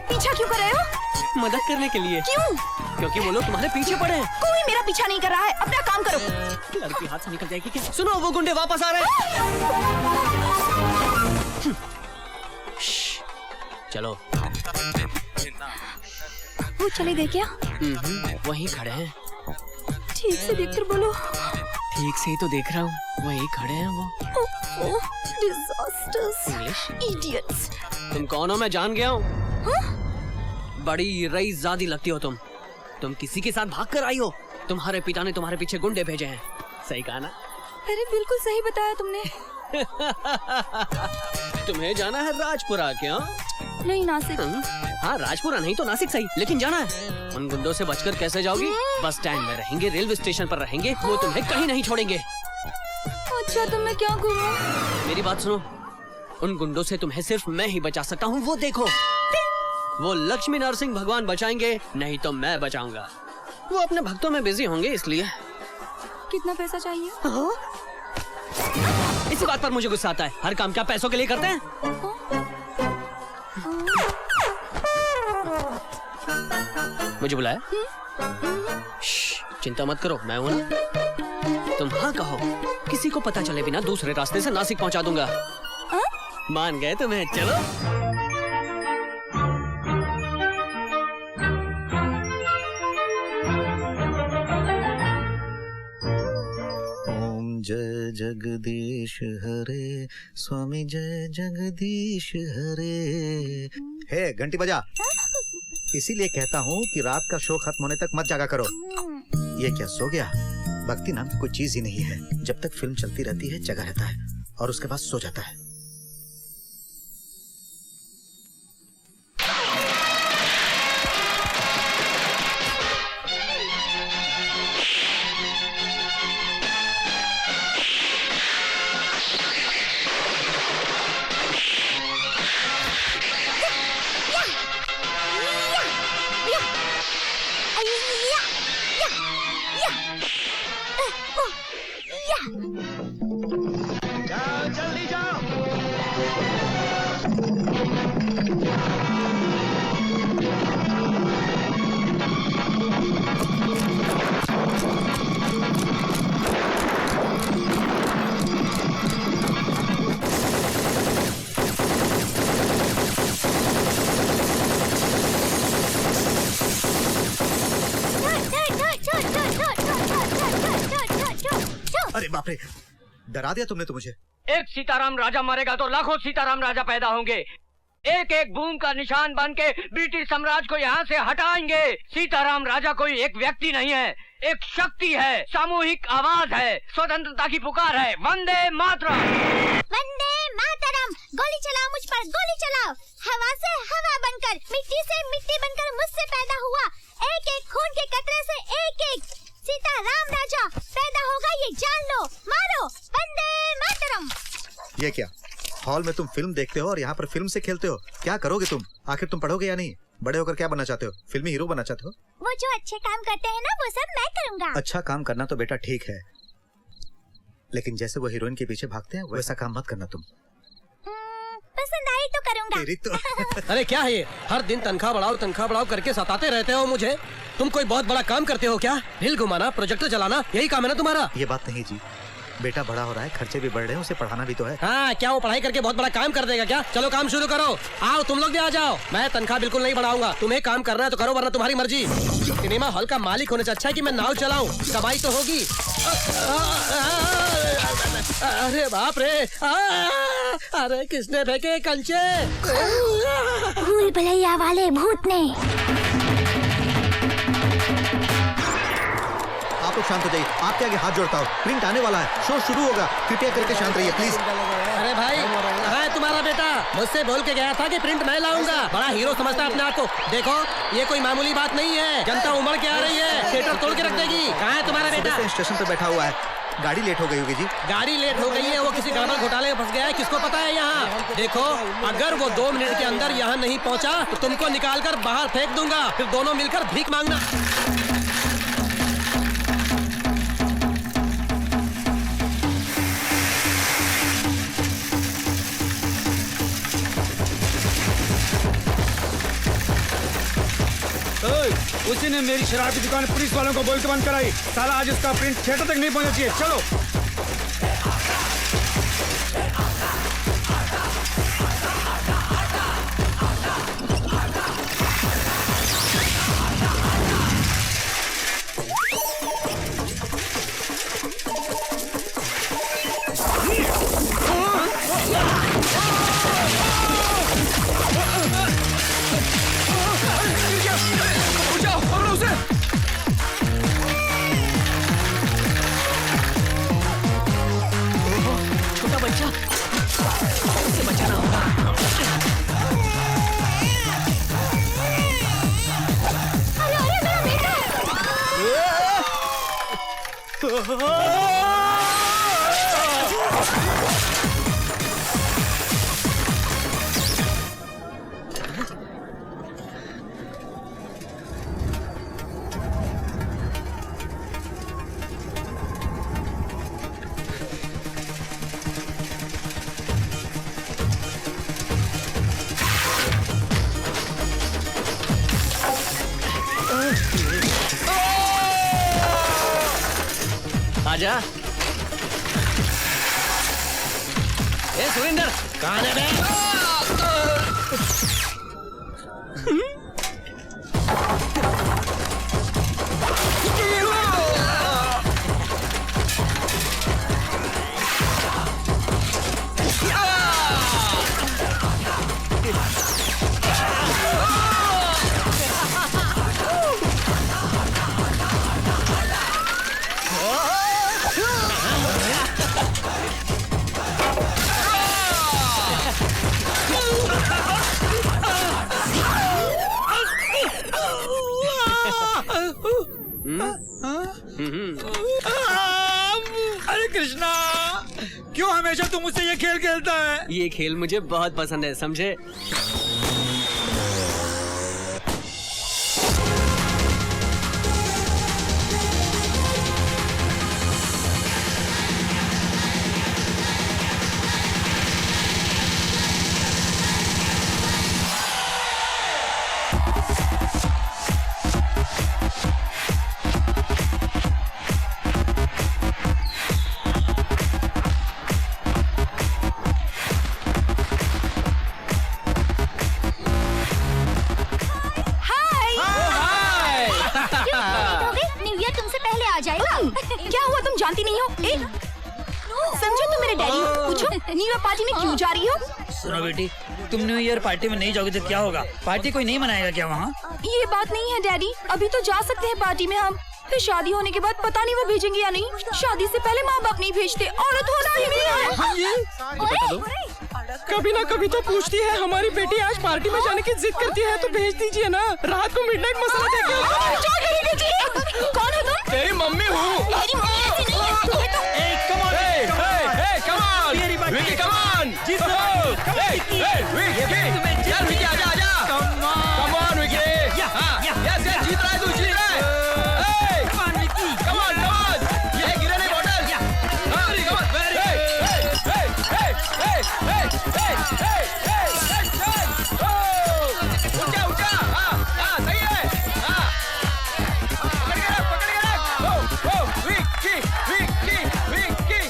पीछा क्यों कर रहे हो? मदद करने के लिए। क्यों? क्योंकि वो लोग तुम्हारे पीछे पड़े हैं। कोई मेरा पीछा नहीं कर रहा है, अपना काम करो। लड़की हाथ से निकल जाएगी क्या? सुनो, वो गुंडे वापस आ रहे हैं। चलो। वो चले गए क्या? वहीं खड़े हैं। ठीक से देखकर बोलो। ठीक से ही तो देख रहा हूँ, वहीं खड़े हैं वो। Disasters, English idiots. तुम कौन हो? मैं जान गया हूँ। बड़ी रईसजादी लगती हो तुम किसी के साथ भाग कर आई हो। तुम्हारे पिता ने तुम्हारे पीछे गुंडे भेजे हैं। सही कहा ना? अरे बिल्कुल सही बताया तुमने। तुम्हें जाना है राजपुरा क्या? नहीं, नासिक। हाँ, राजपुरा नहीं तो नासिक सही, लेकिन जाना है। उन गुंडों से बचकर कैसे जाओगी? बस स्टैंड में रहेंगे, रेलवे स्टेशन पर रहेंगे, वो तुम्हें कहीं नहीं छोड़ेंगे। अच्छा, तो मैं क्या करूँ? मेरी बात सुनो, उन गुंडों से तुम्हें सिर्फ मैं ही बचा सकता हूँ। वो देखो, वो लक्ष्मी नरसिंह भगवान बचाएंगे, नहीं तो मैं बचाऊंगा। वो अपने भक्तों में बिजी होंगे इसलिए। कितना पैसा चाहिए? इसी बात पर मुझे गुस्सा आता है। हर काम क्या पैसों के लिए करते हैं? मुझे बुलाया? चिंता मत करो, मैं हूं ना। तुम हाँ कहो, किसी को पता चले बिना दूसरे रास्ते से नासिक पहुंचा दूंगा। मान गए तुम्हें? चलो। जय जगदीश हरे, स्वामी जय जगदीश हरे। हे घंटी बजा। इसीलिए कहता हूँ कि रात का शो खत्म होने तक मत जागा करो। ये क्या सो गया? भक्ति नाम की कोई चीज ही नहीं है। जब तक फिल्म चलती रहती है जगा रहता है और उसके बाद सो जाता है। अरे बाप रे, डरा दिया तुमने तो मुझे। एक सीताराम राजा मरेगा तो लाखों सीताराम राजा पैदा होंगे। एक एक बूम का निशान बन के ब्रिटिश साम्राज्य को यहाँ से हटाएंगे। सीताराम राजा कोई एक व्यक्ति नहीं है, एक शक्ति है, सामूहिक आवाज है, स्वतंत्रता की पुकार है। वंदे मातरम। वंदे मातरम। गोली चलाओ मुझ पर, गोली चलाओ। हवा से हवा बनकर, मिट्टी से मिट्टी बनकर मुझसे पैदा हुआ। एक एक खून के कतरे से एक एक सीताराम राजा पैदा होगा, ये जान लो। मारो, वंदे मातरम। ये क्या, हॉल में तुम फिल्म देखते हो और यहाँ पर फिल्म से खेलते हो? क्या करोगे तुम? आखिर तुम पढ़ोगे या नहीं? बड़े होकर क्या बनना चाहते हो? फिल्मी हीरो बनना चाहते हो? वो जो अच्छे काम करते हैं ना, वो सब मैं करूँगा। अच्छा काम करना तो बेटा ठीक है, लेकिन जैसे वो हीरोइन के पीछे भागते हैं वैसा काम मत करना तुम। पसंद आई तो करूँगा। तेरी तो अरे क्या है ये? हर दिन तनख्वाह बढ़ाओ करके सताते रहते हो मुझे। तुम कोई बहुत बड़ा काम करते हो क्या? हिल घुमाना, प्रोजेक्टर चलाना, यही काम है ना तुम्हारा? ये बात नहीं जी, बेटा बड़ा हो रहा है, खर्चे भी बढ़ रहे हैं, उसे पढ़ाना भी तो है। हाँ, क्या वो पढ़ाई करके बहुत बड़ा काम कर देगा क्या? चलो काम शुरू करो। आओ तुम लोग भी आ जाओ। मैं तनख्वाह बिल्कुल नहीं बढ़ाऊंगा। तुम्हें काम करना है तो करो, वरना तुम्हारी मर्जी। सिनेमा हॉल का मालिक होने से अच्छा है कि मैं नाव चलाऊं, कमाई तो होगी। अरे बाप रे, अरे किसने फेंके कंचे? भूल भुलैया वाले भूत ने। आप लोग शांत हो जाइए, आपके आगे हाथ जोड़ता हूँ। प्रिंट आने वाला है, शो शुरू होगा, कृपया करके शांत रहिए प्लीज। अरे भाई, कहाँ है तुम्हारा बेटा? मुझसे बोल के गया था कि प्रिंट मैं लाऊंगा। बड़ा हीरो समझता है अपने आप को। देखो, ये कोई मामूली बात नहीं है। जनता उमड़ के आ रही है, थिएटर तोड़ के रख देगी। कहाँ है तुम्हारा बेटा? स्टेशन पे बैठा हुआ है। गाड़ी लेट हो गई होगी जी। गाड़ी लेट हो गई है, वो किसी गड़बड़ घोटाले में फंस गया है, किसको पता है यहाँ? देखो, अगर वो 2 मिनट के अंदर यहाँ नहीं पहुँचा तो तुमको निकाल कर बाहर फेंक दूंगा, फिर दोनों मिलकर भीख मांगना। मेरी शराब की दुकान पुलिस वालों को बोल के बंद कराई। साला आज इसका प्रिंट थिएटर तक नहीं पहुंचना चाहिए। चलो। छोटा बच्चा, उसे बचाना होगा। अरे अरे मेरा बेटा! आजा। ए सुरेंद्र, कहाँ है बे? अरे कृष्णा, क्यों हमेशा तुम मुझसे ये खेल खेलता है? ये खेल मुझे बहुत पसंद है, समझे? क्या हुआ, तुम जानती नहीं हो? समझो तुम मेरे डैडी हो, पूछो न्यू ईयर पार्टी में क्यों जा रही हो? सुनो बेटी, तुम न्यू ईयर पार्टी में नहीं जाओगे तो क्या होगा? पार्टी कोई नहीं मनाएगा क्या वहाँ? ये बात नहीं है डैडी, अभी तो जा सकते हैं पार्टी में हम, फिर शादी होने के बाद पता नहीं वो भेजेंगे या नहीं। शादी से पहले माँ बाप नहीं भेजते, औरत होना ही नहीं है। कभी ना कभी तो पूछती है हमारी बेटी आज पार्टी में जाने की जिद करती है तो भेज दीजिए ना। रात को मिडनाइट मसाला देके। कौन हो तुम? तेरी मम्मी हूँ। मेरी मम्मी ऐसी नहीं है, तुम्हें तो विकी कम ऑन, जीत विकी, यार विकी आजा आजा, come on Vicky, yes yes जीत रहा है तू, जीत रहा है, come on Vicky, come on, ये गिरा नहीं बॉटल, वेरी गुड, ऊंचा ऊंचा, हाँ सही है, हाँ पकड़ के रख, ओ विकी विकी विकी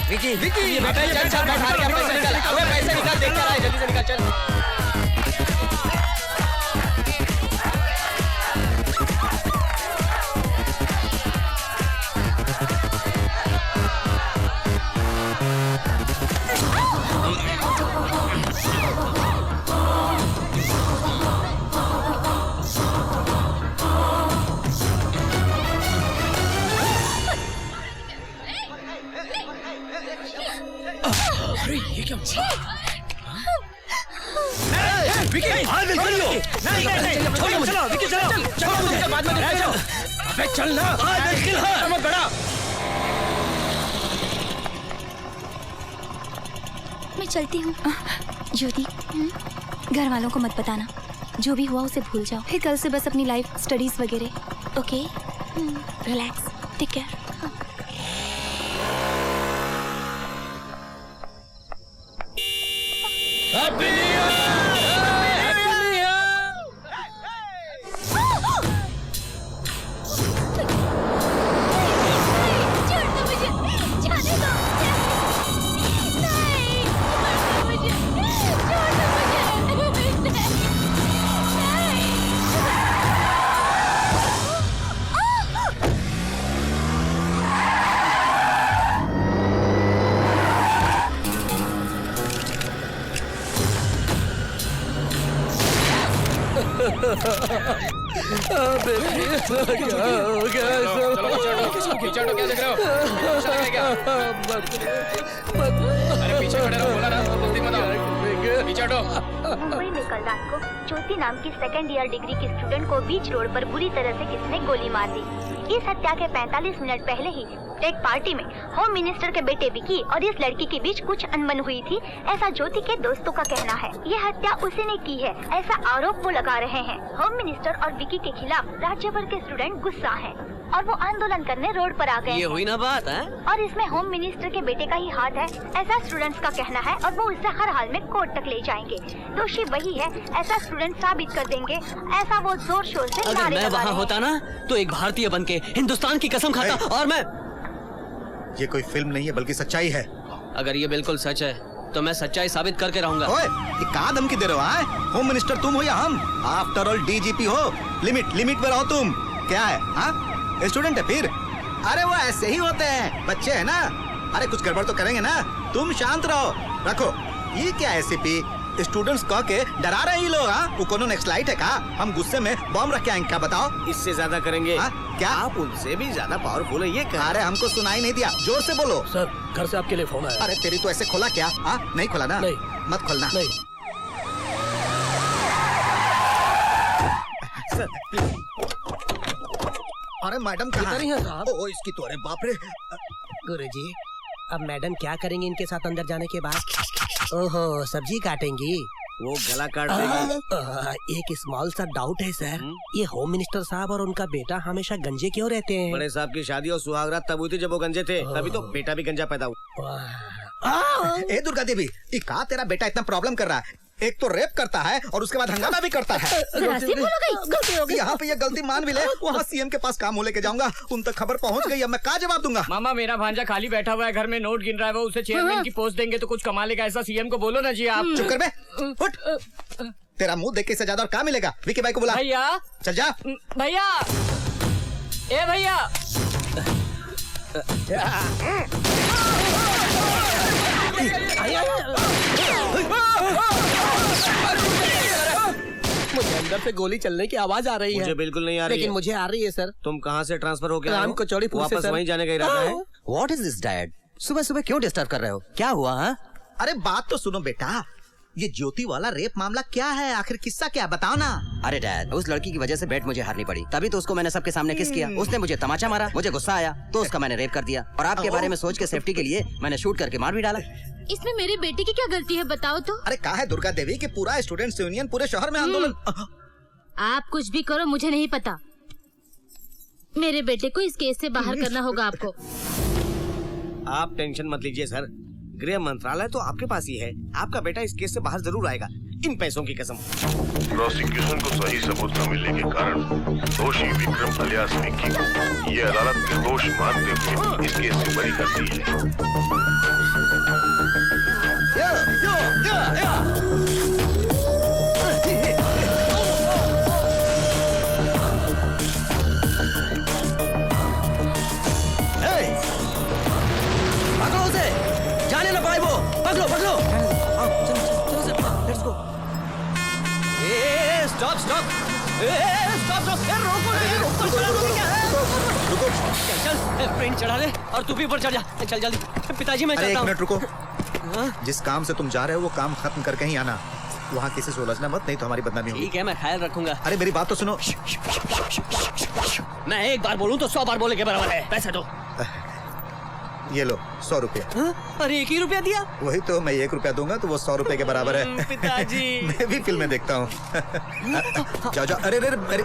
विकी, विकी ये बेटा चल चल बैठ हार गया, पैसे निकाल, अबे पैसे निकाल, देख कर आए, जल्दी से निकाल चल। अरे ये क्या? विकी नहीं, छोड़ो मुझे, विकी चलो मुझे बाद में दिखाया जाओ। अबे चल ना, मत बड़ा। मैं चलती हूँ। ज्योति, घर वालों को मत बताना, जो भी हुआ उसे भूल जाओ, फिर कल से बस अपनी लाइफ, स्टडीज वगैरह। Okay, relax, take care. Happy new year, happy new year. छोड़ दो मुझे, जाने दो। नहीं, छोड़ दो मुझे, छोड़ दो मुझे। नहीं। क्या हो गया? पीछे हटो, क्या देख रहे हो? क्या? अरे पीछे खड़े रहो, बोला ना, जल्दी मत आओ। पीछे हटो। मुंबई में कल रात को ज्योति नाम की सेकंड ईयर डिग्री की स्टूडेंट को बीच रोड पर बुरी तरह से किसी ने गोली मार दी। इस हत्या के 45 मिनट पहले ही एक पार्टी में होम मिनिस्टर के बेटे विकी और इस लड़की के बीच कुछ अनबन हुई थी, ऐसा ज्योति के दोस्तों का कहना है। ये हत्या उसी ने की है, ऐसा आरोप वो लगा रहे हैं। होम मिनिस्टर और विकी के खिलाफ राज्य भर के स्टूडेंट गुस्सा हैं और वो आंदोलन करने रोड पर आ गए। ये हुई ना बात है? और इसमें होम मिनिस्टर के बेटे का ही हाथ है, ऐसा स्टूडेंट्स का कहना है और वो उसे हर हाल में कोर्ट तक ले जाएंगे। दोषी वही है, ऐसा स्टूडेंट साबित कर देंगे, ऐसा वो जोर शोर से अगर मैं वहाँ होता ना तो एक भारतीय बनके हिंदुस्तान की कसम खाता। और मैं, ये कोई फिल्म नहीं है बल्कि सच्चाई है। अगर ये बिल्कुल सच है तो मैं सच्चाई साबित करके रहूंगा। ओए, ये कहाँ धमकी दे रहे हो? हाँ? होम मिनिस्टर तुम हो या हम? आफ्टर ऑल डीजीपी हो, लिमिट में रहो तुम। क्या है? हाँ? स्टूडेंट है फिर? अरे वो ऐसे ही होते हैं, बच्चे हैं ना। अरे कुछ गड़बड़ तो करेंगे ना, तुम शांत रहो। रखो, ये क्या है एसीपी? स्टूडेंट्स कह के डरा रहे हैं लोग। हाँ? वो कोनो नेक्स्ट लाइट है का? हम गुस्से में बम रख के आएंगे क्या? बताओ। इससे ज्यादा करेंगे। हाँ? क्या आप उनसे भी ज्यादा पावरफुल है ये कहा। अरे हमको सुनाई नहीं दिया, जोर से बोलो। सर, घर से आपके लिए फोन आया। अरे तेरी तो ऐसे खोला क्या? हाँ? नहीं खोला ना? नहीं। मत खोलना। नहीं। अरे मैडम कहाँ इधर ही है साहब। ओ इसकी तो, अरे बाप रे। गुरुजी, अब मैडम क्या करेंगे इनके साथ अंदर जाने के बाद? ओहो, सब्जी काटेंगी। वो गला काट देगी। एक स्मॉल सा डाउट है सर, ये होम मिनिस्टर साहब और उनका बेटा हमेशा गंजे क्यों रहते हैं? बड़े साहब की शादी और सुहागरात तब हुई थी जब वो गंजे थे, तभी तो बेटा भी गंजा पैदा हुआ। ए दुर्गा देवी, ये कहा तेरा बेटा इतना प्रॉब्लम कर रहा है? एक तो रेप करता है और उसके बाद हंगामा भी करता है। यहाँ पे ये गलती मान भी ले, वहाँ सीएम के पास काम हो लेके जाऊंगा, उन तक खबर पहुँच गई, अब मैं क्या जवाब दूंगा? मामा, मेरा भांजा खाली बैठा हुआ है घर में, नोट गिन रहा है, वो उसे चेयरमैन की पोस्ट देंगे तो कुछ कमा लेगा, ऐसा सीएम को बोलो ना जी आप। चुप कर बे, उठ। तेरा मुंह देख के इससे ज्यादा और क्या मिलेगा? विकी भाई को बुला। भैया, चल जा। भैया, ए भैया। मुझे अंदर से गोली चलने की आवाज आ रही है। मुझे बिल्कुल नहीं आ रही लेकिन है। मुझे आ रही है सर। तुम कहाँ से ट्रांसफर हो गया? राम कचौड़ीपुर से वापस सर। वहीं जाने का इरादा है? What is this dad? सुबह सुबह क्यों डिस्टर्ब कर रहे हो? क्या हुआ? हाँ? अरे बात तो सुनो बेटा, ये ज्योति वाला रेप मामला क्या है? आखिर किस्सा क्या, बताओ ना। अरे डैड, उस लड़की की वजह से बेट मुझे हारनी पड़ी, तभी तो उसको मैंने सबके सामने किस किया। उसने मुझे तमाचा मारा, मुझे गुस्सा आया तो उसका मैंने रेप कर दिया, और आपके बारे में सोच के सेफ्टी के लिए मैंने शूट करके मार भी डाला। इसमें मेरे बेटे की क्या गलती है बताओ तो? अरे कहा है दुर्गा देवी कि पूरा स्टूडेंट्स यूनियन पूरे शहर में आंदोलन। आप कुछ भी करो, मुझे नहीं पता। मेरे बेटे को इस केस से बाहर करना होगा आपको। आप टेंशन मत लीजिए सर, गृह मंत्रालय तो आपके पास ही है। आपका बेटा इस केस से बाहर जरूर आएगा, इन पैसों की कसम। प्रोसिक्यूशन को सही सबूत न मिलने के कारण दोषी विक्रम अलियास विक्की को ये अदालत निर्दोष मानते हुए इस केस से बरी करती है। पकड़ो उसे, जाने ना पाए वो। पकड़ो पकड़ो। Let's go. Stop stop stop stop, रोको रोको, क्या है? चल प्रिंट चढ़ा ले और तू भी ऊपर चढ़ जा, चल जल्दी। पिताजी मैं अरे एक चलता हूँ। मिनट रुको, जिस काम से तुम जा रहे हो वो काम खत्म करके ही आना। वहाँ किसी से उलझना मत, नहीं तो हमारी बदनामी होगी। ठीक है, मैं ख्याल रखूंगा। अरे मेरी बात तो सुनो। मैं एक बार बोलूँ तो 100 बार बोले के बराबर है। पैसे दो। ये लो 100 रुपया। अरे 1 ही रुपया दिया? वही तो, मैं 1 रुपया दूंगा तो वो 100 रुपए के बराबर है। पिताजी। मैं भी फिल्में देखता हूँ। जाओ जाओ। अरे अरे अरे,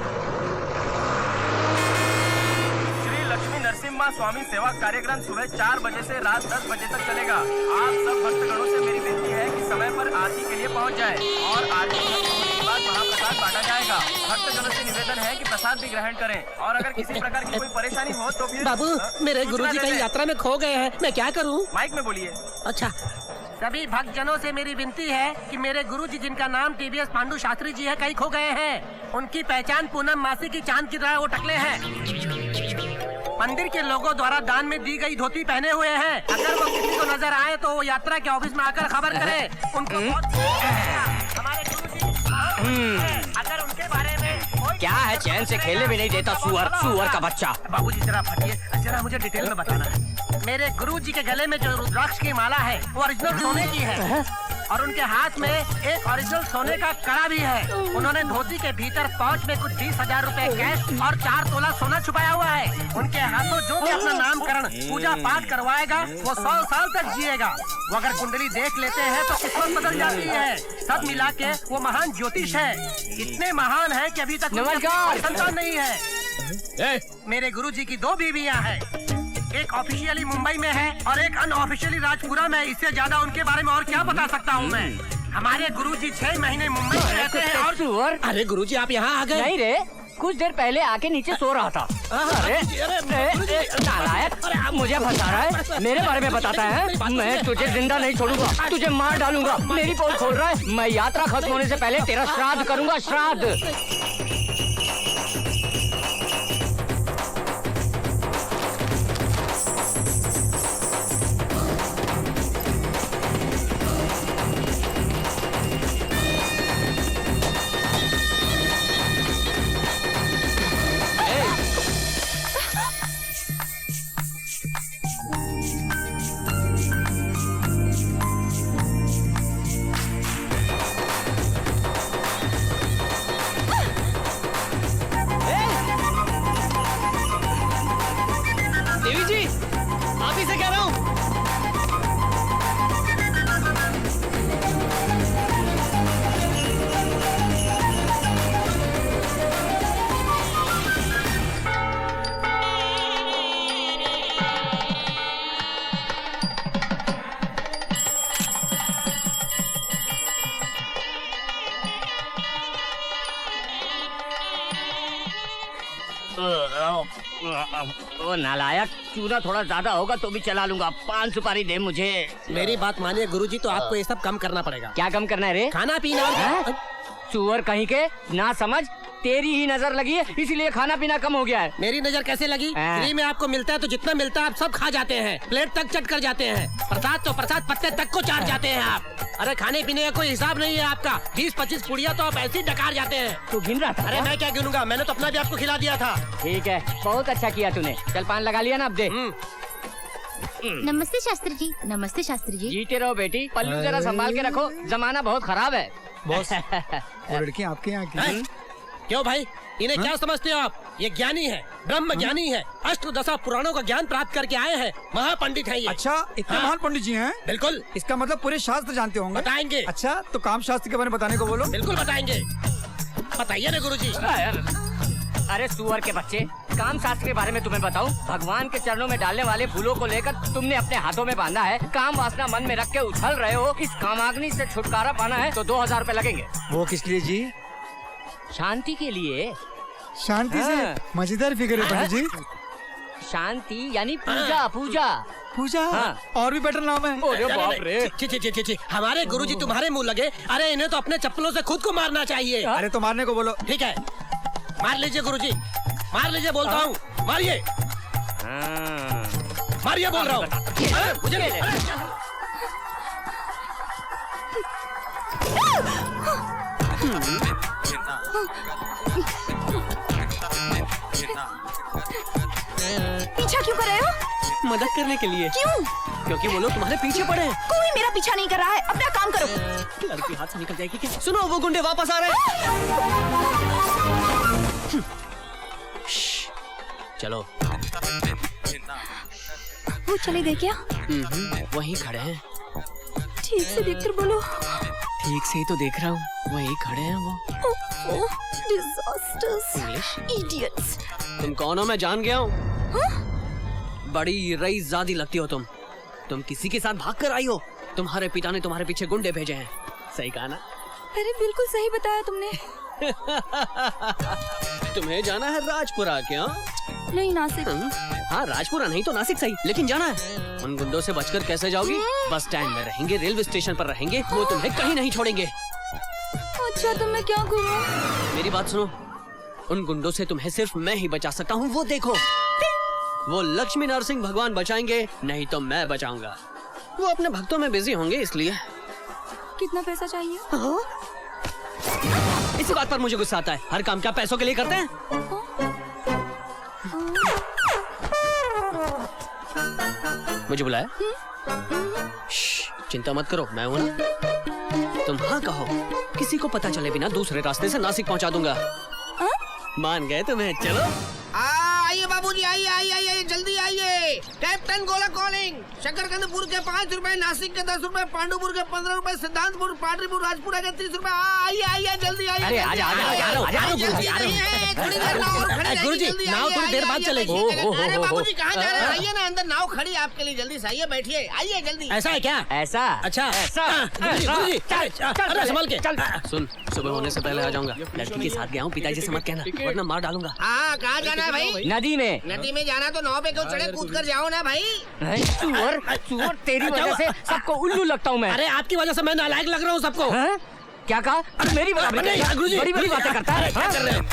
श्री लक्ष्मी नरसिम्हा स्वामी सेवा कार्यक्रम सुबह 4 बजे से रात 10 बजे तक चलेगा। आप सब भक्तगणों से मेरी विनती है कि समय पर आरती के लिए पहुंच जाए और आरती खत्म होने के बाद महाप्रसाद बांटा जाएगा। भक्तजनों से निवेदन है कि प्रसाद भी ग्रहण करें और अगर किसी प्रकार की कोई परेशानी हो तो फिर बाबू मेरे गुरुजी कहीं यात्रा में खो गए हैं, मैं क्या करूं? माइक में बोलिए। अच्छा, सभी भक्तजनों से मेरी विनती है कि मेरे गुरुजी जिनका नाम टीवीएस पांडु शास्त्री जी है कहीं खो गए हैं। उनकी पहचान पूनम मासी की चांद की तरह वो टकले हैं। मंदिर के लोगों द्वारा दान में दी गई धोती पहने हुए हैं। अगर वो किसी को नजर आए तो वो यात्रा के ऑफिस में आकर खबर करे। उनको हमारे गुरुजी अगर उनके बारे में क्या है, चैन से खेलने भी नहीं देता सुअर का बच्चा। बाबूजी जरा फटिए, जरा मुझे डिटेल में बताना है। मेरे गुरुजी के गले में जो रुद्राक्ष की माला है वो ओरिजिनल सोने की है और उनके हाथ में एक ओरिजिनल सोने का कड़ा भी है। उन्होंने धोती के भीतर पाउच में कुछ 20,000 रुपए कैश और 4 तोला सोना छुपाया हुआ है। उनके हाथों जो भी अपना नामकरण पूजा पाठ करवाएगा वो 100 साल तक जिएगा। वो अगर कुंडली देख लेते हैं तो किस्मत बदल जाती है। सब मिला के वो महान ज्योतिष है, इतने महान है कि अभी तक संतान नहीं है। मेरे गुरुजी की 2 बीवियां हैं, एक ऑफिशियली मुंबई में है और एक अनऑफिशियली राजपुरा में। इससे ज्यादा उनके बारे में और क्या बता सकता हूँ मैं। हमारे गुरुजी 6 महीने मुंबई में रहते हैं और सुअर। अरे गुरुजी आप यहाँ आ गए? नहीं रे, कुछ देर पहले आके नीचे सो रहा था। अरे नालायक, मुझे फंसा रहा है, मेरे बारे में बताता है। मैं तुझे जिंदा नहीं छोड़ूंगा, तुझे मार डालूंगा। मेरी पोल खोल रहा है। मैं यात्रा खत्म होने से पहले तेरा श्राद्ध करूंगा, श्राद्ध। देवी जी, आप ही से कह रहा हूँ। ओ नालायक, चूना थोड़ा ज्यादा होगा तो भी चला लूंगा। 5 सुपारी दे मुझे। मेरी बात मानिए गुरुजी, तो आपको ये सब कम करना पड़ेगा। क्या कम करना है रे? खाना पीना। सुअर कहीं के, ना समझ, तेरी ही नजर लगी है इसीलिए खाना पीना कम हो गया है। मेरी नजर कैसे लगी? फ्री में आपको मिलता है तो जितना मिलता है आप सब खा जाते हैं, प्लेट तक चट कर जाते हैं। प्रसाद तो प्रसाद पत्ते तक को चाट जाते हैं आप। अरे खाने पीने का कोई हिसाब नहीं है आपका। 20-25 पुड़िया तो आप ऐसे ही डकार जाते हैं। तू गिन रहा था? अरे मैं क्या गिनूंगा, मैंने तो अपना भी आपको खिला दिया था। ठीक है, बहुत अच्छा किया तूने। चल पान लगा लिया ना, अब दे। नमस्ते शास्त्री जी। नमस्ते शास्त्री जी। जीते रहो बेटी, पल्लू जरा संभाल के रखो, जमाना बहुत खराब है। बॉस, वो लड़की आपके यहाँ की? क्यों भाई, इन्हें क्या समझते हो आप? ये ज्ञानी है, ब्रह्म ज्ञानी है, अष्टदशा पुराणों का ज्ञान प्राप्त करके आए हैं, महापंडित है ये। अच्छा, इतने महान पंडित जी हैं? बिल्कुल। इसका मतलब पूरे शास्त्र जानते होंगे? बताएंगे। अच्छा, तो काम शास्त्र के बारे में बताने को बोलो। बिल्कुल बताएंगे, बताइए ना गुरुजी। अरे सुअर के बच्चे, काम शास्त्र के बारे में तुम्हें बताऊं? भगवान के चरणों में डालने वाले फूलों को लेकर तुमने अपने हाथों में बांधा है। काम वासना मन में रख के उछल रहे हो। इस कामाग्नि से छुटकारा पाना है तो 2000 रुपए लगेंगे। वो किस लिए जी? शांति के लिए। शांति से? मजेदार फिगर है पंडित जी। शांति यानी पूजा। पूजा पूजा? और भी बेटर नाम है। अरे बाप रे। ची, हमारे गुरुजी तुम्हारे मुंह लगे। अरे इन्हें तो अपने चप्पलों से खुद को मारना चाहिए। अरे तो मारने को बोलो। ठीक है, मार लीजिए गुरुजी, मार लीजिए बोलता हूँ, मारिए मारिए बोल रहा हूँ। मुझे पीछा क्यों कर रहे हो? मदद करने के लिए। क्यों? क्योंकि वो लोग तुम्हारे पीछे पड़े हैं। कोई मेरा पीछा नहीं कर रहा है, अपना काम करो। लड़की हाथ से निकल जाएगी क्या? सुनो, वो गुंडे वापस आ रहे हैं। चलो। वो चले गए क्या? वहीं खड़े हैं। ठीक से देखकर बोलो। ठीक से ही तो देख रहा हूँ, वहीं खड़े हैं वो। Disasters, English idiots. तुम कौन हो? मैं जान गया हूँ। बड़ी रईसजादी लगती हो तुम किसी के साथ भाग कर आई हो। तुम्हारे पिता ने तुम्हारे पीछे गुंडे भेजे हैं। सही कहा ना? अरे बिल्कुल सही बताया तुमने। तुम्हें जाना है राजपुरा क्या? नहीं, नासिक। हाँ, राजपुरा नहीं तो नासिक सही, लेकिन जाना है। उन गुंडों से बचकर कैसे जाओगी? बस स्टैंड में रहेंगे, रेलवे स्टेशन पर रहेंगे, वो तुम्हें कहीं नहीं छोड़ेंगे। अच्छा, तो मैं क्या करूँ? मेरी बात सुनो, उन गुंडों से तुम्हें सिर्फ मैं ही बचा सकता हूँ। वो देखो, वो लक्ष्मी नरसिंह भगवान बचाएंगे, नहीं तो मैं बचाऊंगा। वो अपने भक्तों में बिजी होंगे इसलिए। कितना पैसा चाहिए? इसी बात पर मुझे गुस्सा आता है। हर काम क्या पैसों के लिए करते हैं? मुझे बुलाया? चिंता मत करो, मैं हूं ना। तुम हाँ कहो, किसी को पता चले बिना दूसरे रास्ते से नासिक पहुंचा दूंगा। मान गए तुम्हें? चलो आइए बाबूजी, आइए आइए आइए, जल्दी आइए। कैप्टन गोला कॉलिंग। शकरकंदपुर के 5 रुपए, नासिक के 10 रुपए, पांडुपुर के 15 रुपए, सिद्धांतपुर, पाटलिपुर, राजपुरा के 30 रुपए। आइए आइए, जल्दी आइए। अरे आजा गुरुजी, नाव थोड़ी देर बाद चलेगी। अरे बाबूजी कहाँ जा रहे हैं? आइए ना, अंदर नाव खड़ी आपके लिए। जल्दी से आइए, बैठिए, आइए जल्दी। ऐसा है क्या? ऐसा? अच्छा ऐसा। गुरुजी संभाल के चल। सुन, सुबह होने से पहले आ जाऊंगा। लड़की के साथ गया हूँ, पिताजी से मत कहना, वरना मार डालूंगा। हाँ, कहाँ जाना है भाई? नदी में। नदी में जाना तो नाव पे क्यों चढ़े, कूद कर जाओ ना भाई। चूर, तेरी वजह से सबको उल्लू लगता हूँ मैं। अरे आपकी वजह से मैं नालायक लग रहा हूँ सबको। क्या कहा? मेरी बड़ी बड़ी बातें करता है। क्या कर रहे हैं?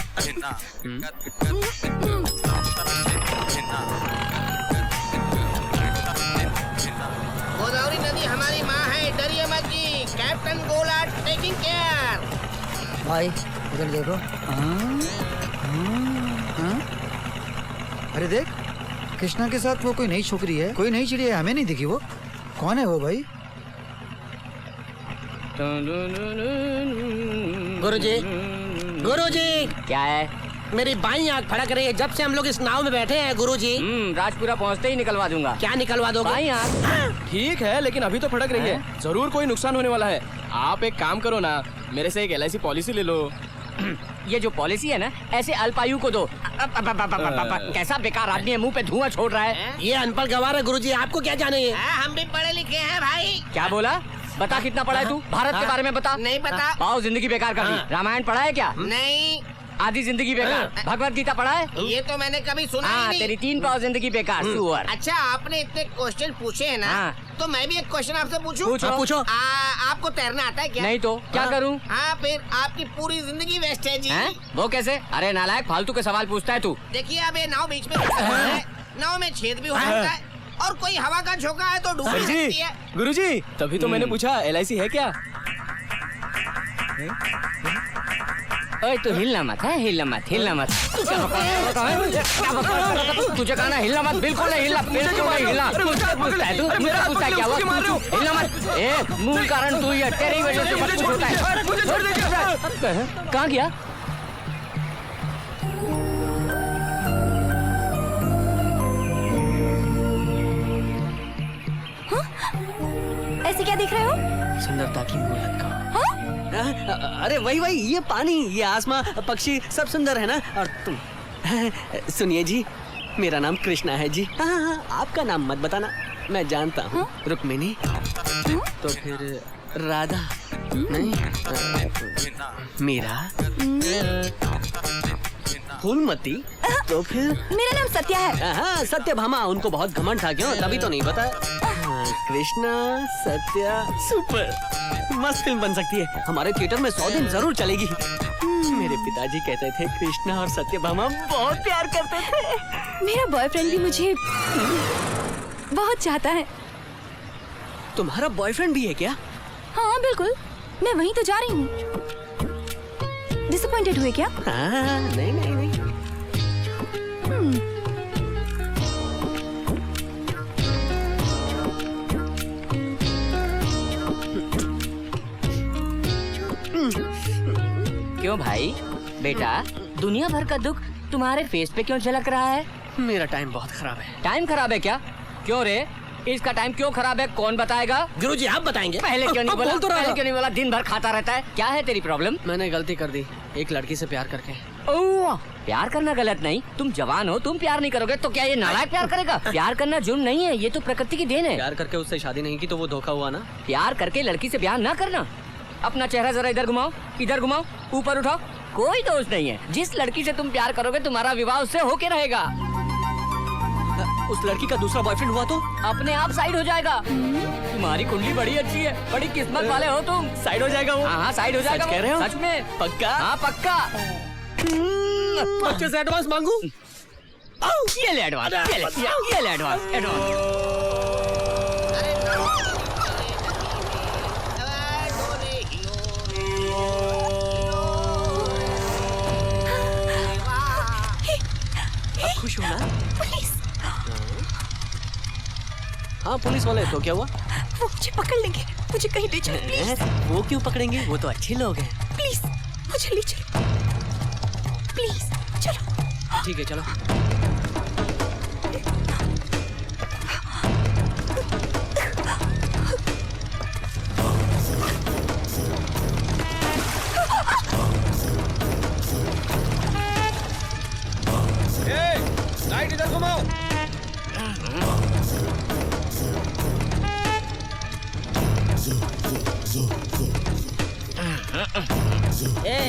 गोदावरी नदी हमारी माँ है, डरिए मत जी। कैप्टन गोला टेकिंग केयर। भाई इधर देखो। अरे देख, कृष्णा के साथ वो कोई नई छोकरी है, कोई नई चिड़िया है, हमें नहीं दिखी। वो कौन है वो भाई? गुरुजी, गुरुजी क्या है? मेरी बाई आंख फड़क रही है जब से हम लोग इस नाव में बैठे हैं। गुरुजी राजपुरा पहुंचते ही निकलवा दूंगा। क्या निकलवा दोगे? बाई आंख। ठीक है, लेकिन अभी तो फड़क रही है, जरूर कोई नुकसान होने वाला है। आप एक काम करो ना, मेरे से एक LIC पॉलिसी ले लो। ये जो पॉलिसी है ना, ऐसे अल्पायु को दो। कैसा बेकार आदमी है, मुंह पे धुआं छोड़ रहा है। ये अनपढ़ गवार है गुरुजी, आपको क्या जाने? हम भी पढ़े लिखे हैं भाई। क्या बोला? बता कितना पढ़ा है तू? भारत के बारे में बता। नहीं पता। पाओ जिंदगी बेकार कर दी। रामायण पढ़ा है क्या? नहीं। आधी जिंदगी बेकार। भगवत गीता पढ़ा है? ये तो मैंने कभी सुना ही नहीं। तेरी 3 पाव जिंदगी बेकार। सुअर। अच्छा, आपने इतने क्वेश्चन पूछे हैं ना, तो मैं भी एक क्वेश्चन आपसे पूछूं? पूछो। आपको तैरना आता है क्या? नहीं तो क्या करूं? हाँ, फिर आपकी पूरी जिंदगी वेस्ट है जी। वो कैसे? अरे नालायक, फालतू के सवाल पूछता है तू। देखिए, अब ये नाव बीच में है, नाव में छेद भी हो सकता है, और कोई हवा का झोंका है तो डूब भी सकती है। गुरुजी, तभी तो मैंने पूछा LIC है क्या? ओए तू हिलना मत है, हिलना मत। तुझे कहा ना हिलना मत, बिल्कुल नहीं हिलना, बिल्कुल नहीं हिलना। मुझसे पूछता है क्या हुआ? हिलना मत। मूल कारण तू ही है, तेरी वजह से सब कुछ होता है। कहाँ गया? ऐसे क्या देख रहे हो? सुंदरता की मूलत का। अरे वही ये पानी, ये आसमां, पक्षी सब सुंदर है ना। और तुम सुनिए जी, मेरा नाम कृष्णा है जी। हाँ, आपका नाम मत बताना, मैं जानता हूँ। रुक्मिणी तो फिर राधा नहीं, मीरा, फूलमती तो फिर मेरा नाम सत्या है। हाँ, सत्यभामा। उनको बहुत घमंड था क्यों? तभी तो नहीं बताया। कृष्णा, सत्या, सुपर, मस्त फिल्म बन सकती है। हमारे थिएटर में 100 दिन जरूर चलेगी। मेरे पिताजी कहते थे कृष्णा और सत्यभामा बहुत प्यार करते थे। मेरा बॉयफ्रेंड भी मुझे बहुत चाहता है। तुम्हारा बॉयफ्रेंड भी है क्या? हाँ बिल्कुल, मैं वहीं तो जा रही हूँ। डिसअपॉइंटेड हुए क्या? हाँ, नहीं। क्यों भाई? बेटा, दुनिया भर का दुख तुम्हारे फेस पे क्यों झलक रहा है? मेरा टाइम बहुत खराब है। टाइम खराब है क्या? क्यों रे? इसका टाइम क्यों खराब है, कौन बताएगा? गुरुजी आप बताएंगे। पहले क्यों नहीं बोला? बोल तो पहले क्यों नहीं बोला? दिन भर खाता रहता है। क्या है तेरी प्रॉब्लम? मैंने गलती कर दी, एक लड़की से प्यार करके। ओह, प्यार करना गलत नहीं, तुम जवान हो, तुम प्यार नहीं करोगे तो क्या ये नालायक प्यार करेगा? प्यार करना जुर्म नहीं है, ये तो प्रकृति की देन है। प्यार करके उससे शादी नहीं की तो वो धोखा हुआ ना। प्यार करके लड़की से ब्याह ना करना। अपना चेहरा जरा इधर घुमाओ, इधर घुमाओ, ऊपर उठाओ। कोई दोष नहीं है, जिस लड़की से तुम प्यार करोगे तुम्हारा विवाह उससे होके रहेगा। उस लड़की का दूसरा बॉयफ्रेंड हुआ तो अपने आप साइड हो जाएगा। तुम्हारी कुंडली बड़ी अच्छी है, बड़ी किस्मत वाले हो तुम। साइड हो जाएगा वो? हाँ साइड हो जाएगा। सच कह रहे हो? सच में? पक्का? हाँ पक्का। बच्चे से एडवांस मांगू? ये ले एडवांस, ये ले एडवांस, खुश हो ना? हाँ पुलिस वाले। तो क्या हुआ? वो मुझे पकड़ लेंगे, मुझे कहीं ले चलो प्लीज। वो क्यों पकड़ेंगे? वो तो अच्छे लोग हैं। प्लीज मुझे ले चलो, प्लीज चलो। ठीक है चलो। लाइट इधर घुमाओ।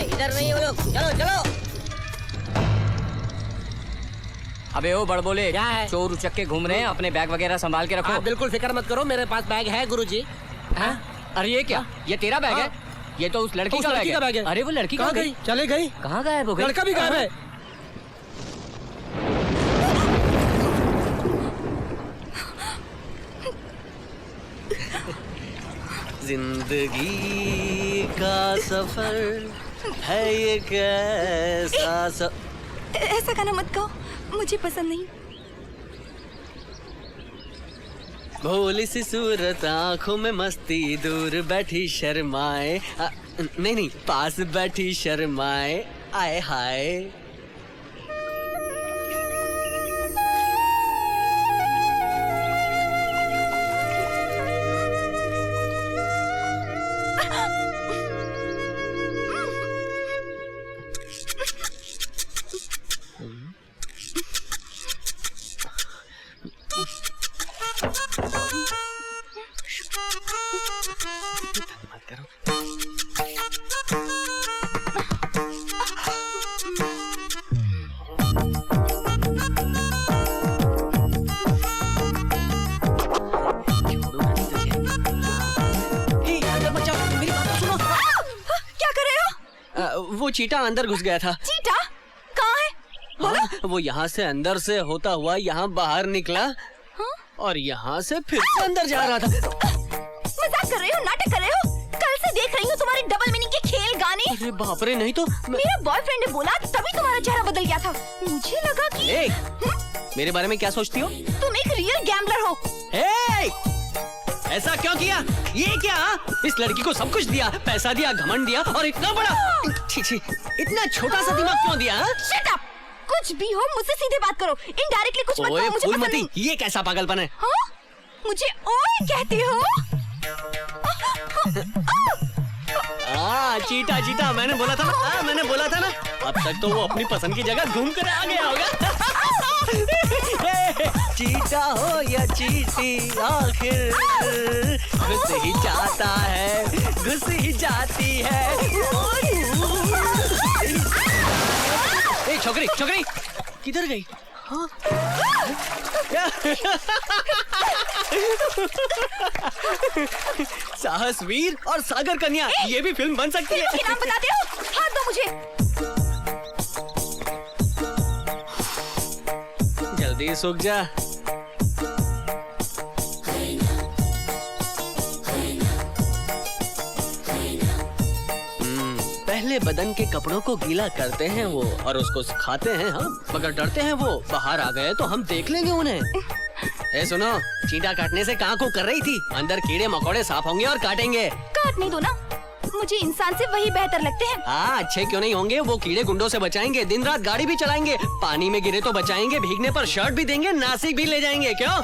इधर नहीं वो लोग, चलो चलो। अबे ओ बड़बोले, क्या है? चोर उचक्के घूम रहे हैं, अपने बैग वगैरह संभाल के रखो। आप बिल्कुल फिक्र मत करो, मेरे पास बैग है गुरुजी। हाँ? अरे ये क्या? ये तेरा बैग है? ये तो उस लड़की का बैग है। अरे वो लड़की कहाँ गई? चले गई? कहाँ गायब हो गई? लड़का भी गायब है। जिंदगी का सफर है ये कैसा ऐसा गाना मत गाओ, मुझे पसंद नहीं। भोली सी सूरत, आंखों में मस्ती, दूर बैठी शर्माए। नहीं पास बैठी शर्माए। आए हाय। वो चीटा अंदर घुस गया था। चीटा कहाँ है? हाँ, वो यहाँ से अंदर से होता हुआ यहाँ बाहर निकला। हाँ? और यहाँ से फिर से अंदर जा रहा था। मजाक कर रहे हो? नाटक कर रहे हो? कल से देख रही हूँ तुम्हारे डबल मीनिंग के खेल गाने। अरे बाप रे, नहीं तो मेरा बॉयफ्रेंड ने बोला तभी तुम्हारा चेहरा बदल गया था। मुझे लगा कि मेरे बारे में क्या सोचती हो? तुम एक रियल गैम्बलर हो। ऐसा क्यों किया? ये क्या? इस लड़की को सब कुछ दिया, पैसा दिया, घमंड दिया, और इतना बड़ा इतना छोटा सा दिमाग क्यों दिया? Shut up! कुछ भी हो मुझसे सीधे बात करो, इनडायरेक्टली कुछ मत कहो, मुझे पसंद नहीं। ये कैसा पागलपन है? हाँ? मुझे ओए कहते हो? चीटा चीटा, मैंने बोला था ना, मैंने बोला था ना। अब तक तो वो अपनी पसंद की जगह घूम कर आ गया होगा। चीटा हो या चीटी, आखिर घुस ही जाता है, घुस ही जाती है। ए छोकरी, छोकरी किधर गई? हाँ? साहस वीर और सागर कन्या, ये भी फिल्म बन सकती है। नाम बताते हो? हाथ दो मुझे। जल्दी सूख जा। पहले बदन के कपड़ों को गीला करते हैं वो, और उसको सुखाते हैं हम, मगर डरते हैं वो बाहर आ गए तो हम देख लेंगे उन्हें। ए सुनो, चींटा काटने से कहाँ को कर रही थी? अंदर कीड़े मकोड़े साफ होंगे और काटेंगे। काटने दो ना, मुझे इंसान से वही बेहतर लगते हैं। हाँ, अच्छे क्यों नहीं होंगे? वो कीड़े गुंडों से बचाएंगे, दिन रात गाड़ी भी चलाएंगे, पानी में गिरे तो बचाएंगे, भीगने पर शर्ट भी देंगे, नासिक भी ले जाएंगे। क्यों?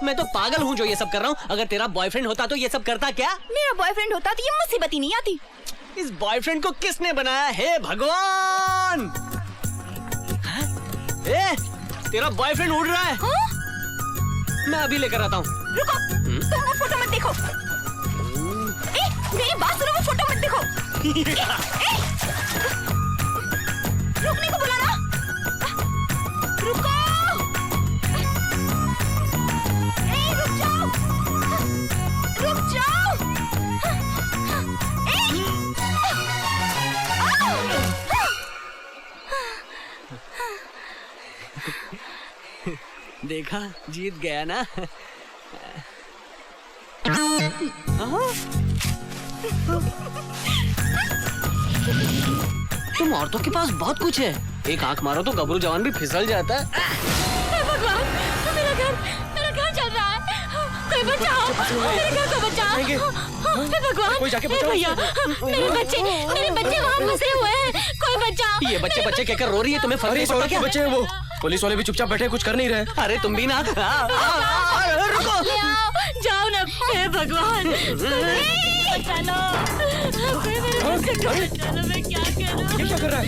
मैं तो पागल हूँ जो ये सब कर रहा हूँ। अगर तेरा बॉयफ्रेंड होता तो ये सब करता क्या? मेरा बॉयफ्रेंड होता तो ये मुसीबत ही नहीं आती। इस बॉयफ्रेंड को किसने बनाया? हे भगवान! ए, तेरा बॉयफ्रेंड उड़ रहा है। हाँ? मैं अभी लेकर आता हूँ। रुको, तुम वो फोटो मत देखो। मेरी बात सुनो, वो फोटो मत देखो। रुकने को बोला ना। रुको। रुक जाओ। रुक जाओ। देखा, जीत गया ना। तुम औरतों के पास बहुत कुछ है। एक आंख मारो तो गबरू जवान भी फिसल जाता है। भगवान, मेरा घर चल रहा है। कोई बचाओ, मेरे घर को बचाओ। हे भगवान, कोई जाके हे बचाओ। भैया, मेरे बच्चे वहाँ फंसे हुए हैं। कोई बचाओ। ये बच्चे कहकर रो रही है, तुम्हें फर्क नहीं पड़ता क्या? बच्चे हैं वो। पुलिस वाले भी चुपचाप बैठे, कुछ कर नहीं रहे। अरे तुम भी ना। रुको, ले आओ, जाओ ना। हे भगवान, बचा लो। कोई मेरे बच्चे को बचा लो। मैं क्या करूँ? ये क्या कर रहा है?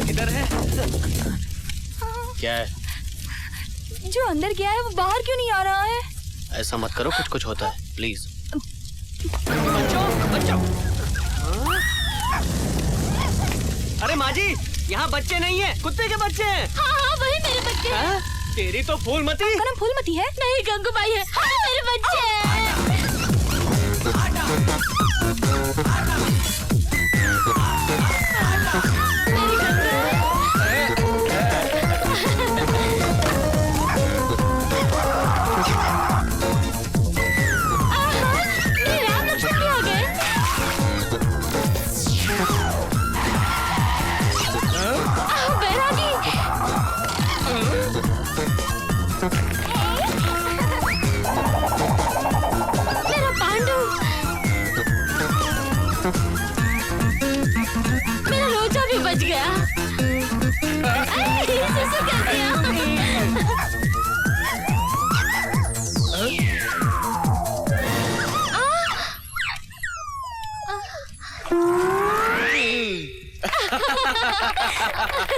किधर है? क्या है? जो अंदर गया है वो बाहर क्यों नहीं आ रहा है? ऐसा मत करो, कुछ होता है, प्लीज। अरे माँ जी, यहाँ बच्चे नहीं है, कुत्ते के बच्चे हैं। हाँ, वही मेरे बच्चे हैं। तेरी तो फूलमती। आपका नाम फूलमती है? नहीं, गंगूबाई है। हाँ, मेरे बच्चे हैं। मेरे राम लक्ष्मण भी आ गए। बैरागी। मेरा पांडु। मेरा रोजा भी बच गया। कैसे कर दिया?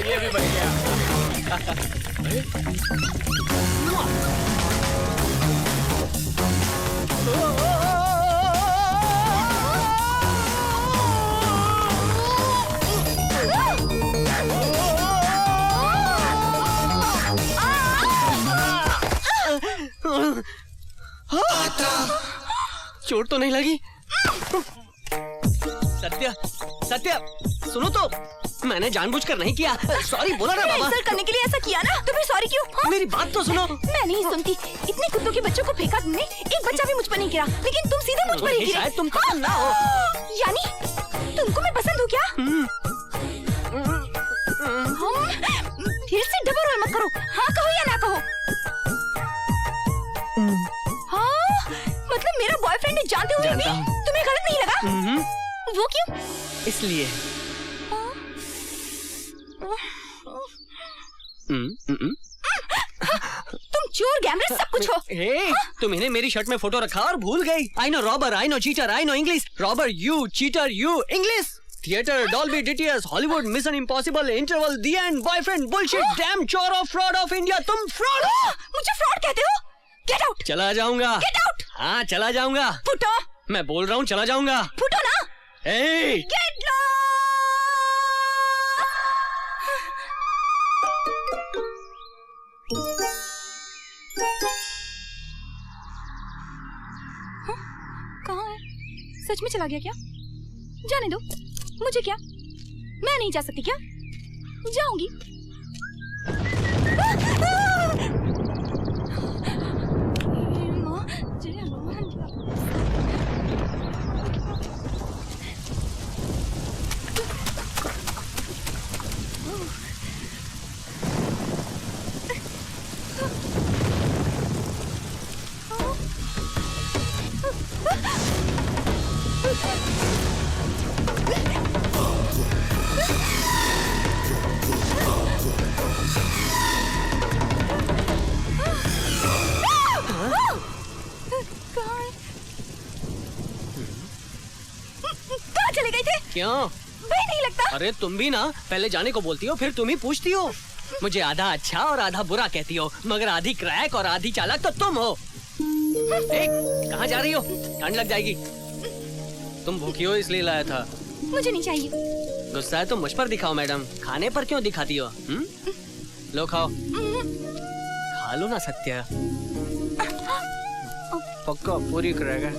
ये भी बच गया। चोट तो नहीं लगी? सत्य, सत्य, सुनो तो, मैंने जानबूझकर नहीं किया। सॉरी बोला ना बाबा। इंसल्ट करने के लिए ऐसा किया ना, तो फिर सॉरी क्यों? हाँ? मेरी बात तो सुनो। मैं नहीं सुनती। इतने कुत्तों के बच्चों को फेंका तुमने, एक बच्चा भी मुझ पर नहीं गिरा, लेकिन तुम सीधे मुझ पर ही गिरे। शायद तुम पसंद ना हो। यानी तुमको मैं पसंद हूँ क्या? फिर से डबल रोल मत करो। हाँ कहो या ना कहो। हाँ, मतलब मेरा बॉयफ्रेंड है जानते हुए भी तुम्हें गलत नहीं लगा? वो क्यों? इसलिए। तुम चोर, गैमलर, सब कुछ हो। तुम इन्हें मेरी शर्ट में फोटो रखा और भूल गई। I know robber, I know cheater, I know English. Robber you, cheater you, English. Theatre, Dolby, DTS, Hollywood, mission impossible, interval, the end, boyfriend, bullshit, dam, चोर ऑफ फ्रॉड ऑफ इंडिया। तुम fraud हो। मुझे fraud कहते हो? Get out. चला जाऊंगा। Get out. हाँ चला जाऊंगा। फुटो। मैं बोल रहा हूँ चला जाऊंगा। फुटो ना। Get low. कहाँ है? सच में चला गया क्या? जाने दो, मुझे क्या, मैं नहीं जा सकती क्या? जाऊंगी। क्यों? भाई नहीं लगता। अरे तुम भी ना पहले जाने को बोलती हो फिर तुम ही पूछती हो। मुझे आधा अच्छा और आधा बुरा कहती हो, मगर आधी क्रैक और आधी चालाक तो तुम हो। कहाँ जा रही हो? ठंड लग जाएगी। तुम भूखी हो इसलिए लाया था। मुझे नहीं चाहिए। गुस्सा है तो मुझ पर दिखाओ मैडम, खाने पर क्यों दिखाती हो? लो खाओ। खा लो ना सत्या। पक्का पूरी करेगा।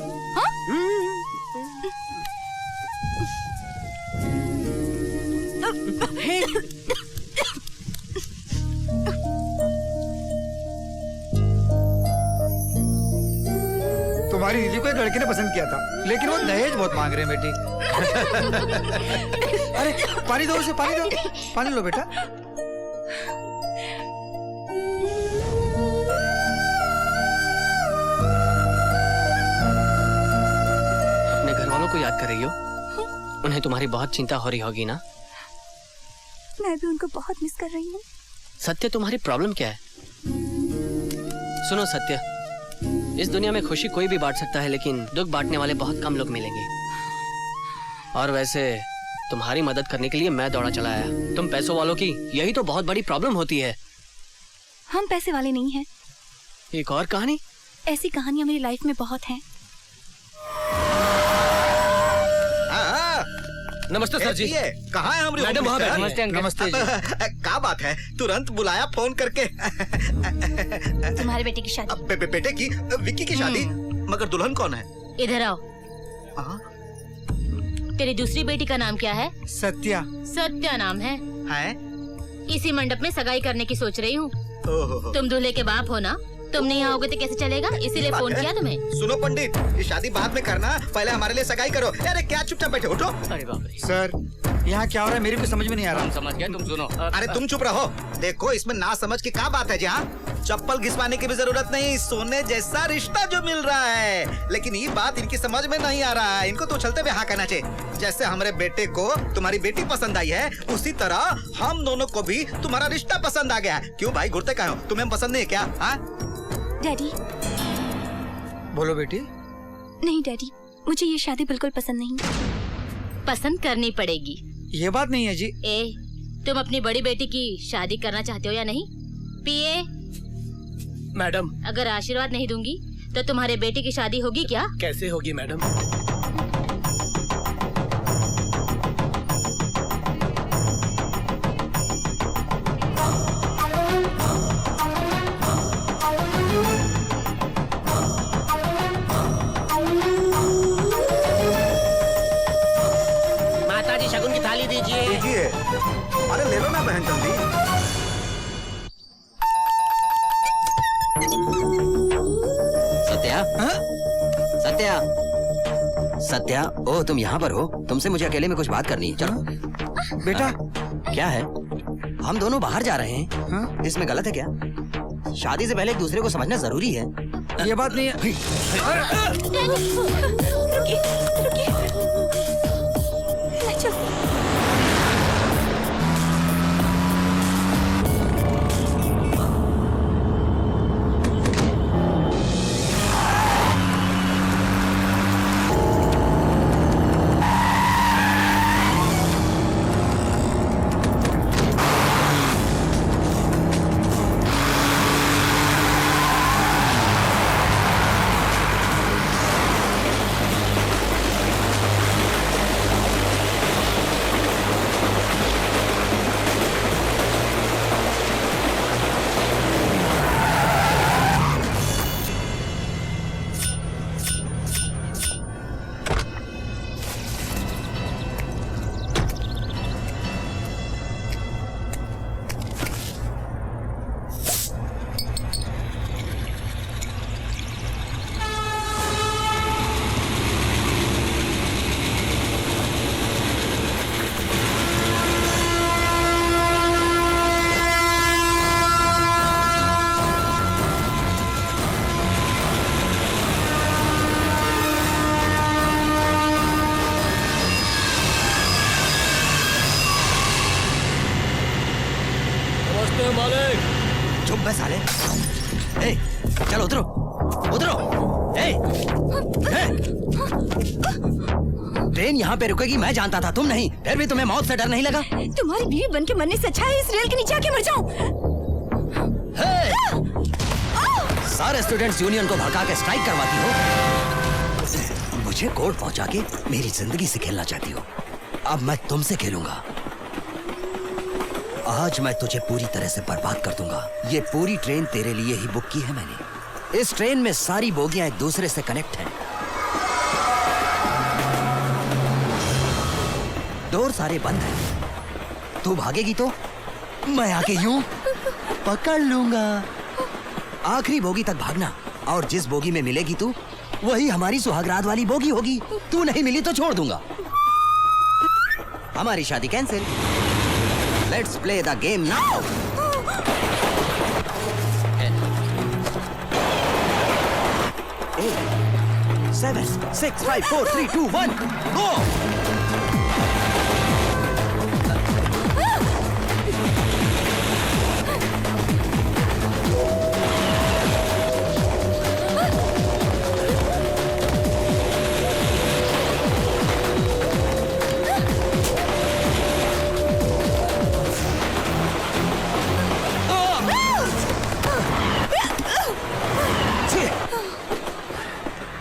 तुम्हारी दीदी को एक लड़के ने पसंद किया था, लेकिन वो दहेज बहुत मांग रहे हैं बेटी। अरे पानी दो उसे, पानी दो, पानी लो बेटा। अपने घर वालों को याद कर रही हो? उन्हें तुम्हारी बहुत चिंता हो रही होगी ना? मैं भी उनको बहुत मिस कर रही हूँ। सत्य, तुम्हारी प्रॉब्लम क्या है? सुनो सत्य, इस दुनिया में खुशी कोई भी बांट सकता है, लेकिन दुख बांटने वाले बहुत कम लोग मिलेंगे। और वैसे तुम्हारी मदद करने के लिए मैं दौड़ा चला आया। तुम पैसों वालों की यही तो बहुत बड़ी प्रॉब्लम होती है। हम पैसे वाले नहीं हैं। एक और कहानी? ऐसी कहानियां मेरी लाइफ में बहुत हैं। नमस्ते सर जी। कहाँ है हमारी मैडम? वहाँ बैठी। नमस्ते अंकल। नमस्ते जी। क्या बात है, तुरंत बुलाया फोन करके। तुम्हारे बेटे की शादी। बेटे की, विक्की की शादी? मगर दुल्हन कौन है? इधर आओ। तेरी दूसरी बेटी का नाम क्या है? सत्या। सत्या नाम है। इसी मंडप में सगाई करने की सोच रही हूँ। तुम दूल्हे के बाप हो ना? तुम नहीं आओगे तो कैसे चलेगा? इसीलिए फोन किया तुम्हें। सुनो पंडित, ये शादी बाद में करना, पहले हमारे लिए सगाई करो। अरे क्या चुपचाप बैठे, उठो। अरे बाप रे। सर, यहाँ क्या हो रहा है मेरी कुछ समझ में नहीं आ रहा। हम समझ गए, तुम सुनो। अरे तुम चुप रहो। देखो इसमें ना समझ की क्या बात है जी? चप्पल घिसवाने की भी जरूरत नहीं, सोने जैसा रिश्ता जो मिल रहा है। लेकिन ये बात इनकी समझ में नहीं आ रहा है। इनको तो चलते हुए हाँ कहना चाहिए। जैसे हमारे बेटे को तुम्हारी बेटी पसंद आई है, उसी तरह हम दोनों को भी तुम्हारा रिश्ता पसंद आ गया है। क्यों भाई घुरते काहे हो? तुम्हें पसंद नहीं है क्या? डैडी। बोलो बेटी। नहीं डैडी, मुझे ये शादी बिल्कुल पसंद नहीं। पसंद करनी पड़ेगी। ये बात नहीं है जी। तुम अपनी बड़ी बेटी की शादी करना चाहते हो या नहीं? पिए। मैडम, अगर आशीर्वाद नहीं दूंगी तो तुम्हारे बेटे की शादी होगी क्या? कैसे होगी मैडम? माता जी शगुन की थाली दीजिए। दीजिए। अरे ले लो ना बहन जल्दी। सत्या? सत्या? सत्या, ओ तुम यहाँ पर हो? तुमसे मुझे अकेले में कुछ बात करनी है। चलो। बेटा क्या है? हम दोनों बाहर जा रहे हैं। इसमें गलत है क्या? शादी से पहले एक दूसरे को समझना जरूरी है। ये बात नहीं है। रुकिए, रुकिए। नहीं, चलो। चुप बस साले। ए, चलो उतरो, उतरो। ट्रेन यहाँ पे रुकेगी मैं जानता था, तुम नहीं। फिर भी तुम्हें मौत से डर नहीं लगा? तुम्हारी बीवी बन के मरने से अच्छा है इस रेल के नीचे आके मर जाऊं। सारे स्टूडेंट्स यूनियन को भड़का के स्ट्राइक करवाती हो, मुझे कोर्ट पहुंचा के मेरी जिंदगी से खेलना चाहती हो। अब मैं तुमसे खेलूंगा। आज मैं तुझे पूरी तरह से बर्बाद कर दूंगा। ये पूरी ट्रेन तेरे लिए ही बुक की है मैंने। इस ट्रेन में सारी बोगियां एक दूसरे से कनेक्ट हैं। डोर सारे बंद हैं। तू भागेगी तो मैं आके यूं पकड़ लूंगा। आखिरी बोगी तक भागना, और जिस बोगी में मिलेगी तू वही हमारी सुहागरात वाली बोगी होगी। तू नहीं मिली तो छोड़ दूंगा। हमारी शादी cancel. Let's play the game now. 7, 6, 5, 4, 3, 2, 1, go!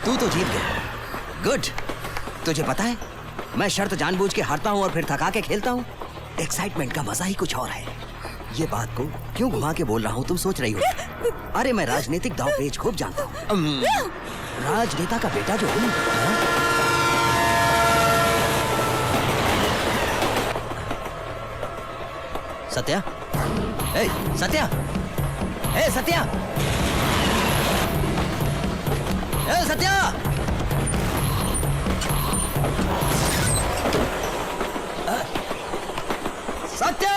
तू तो जीत गया। गुड। तुझे पता है मैं शर्त जानबूझ के हारता हूँ और फिर थका के खेलता हूँ। एक्साइटमेंट का मजा ही कुछ और है। ये बात को क्यों घुमा के बोल रहा हूँ तुम सोच रही हो? अरे मैं राजनीतिक दांव पेच खूब जानता हूँ। राजनेता का बेटा जो हूँ। सत्या, ए सत्या, ए सत्या, ए सत्या। सत्या!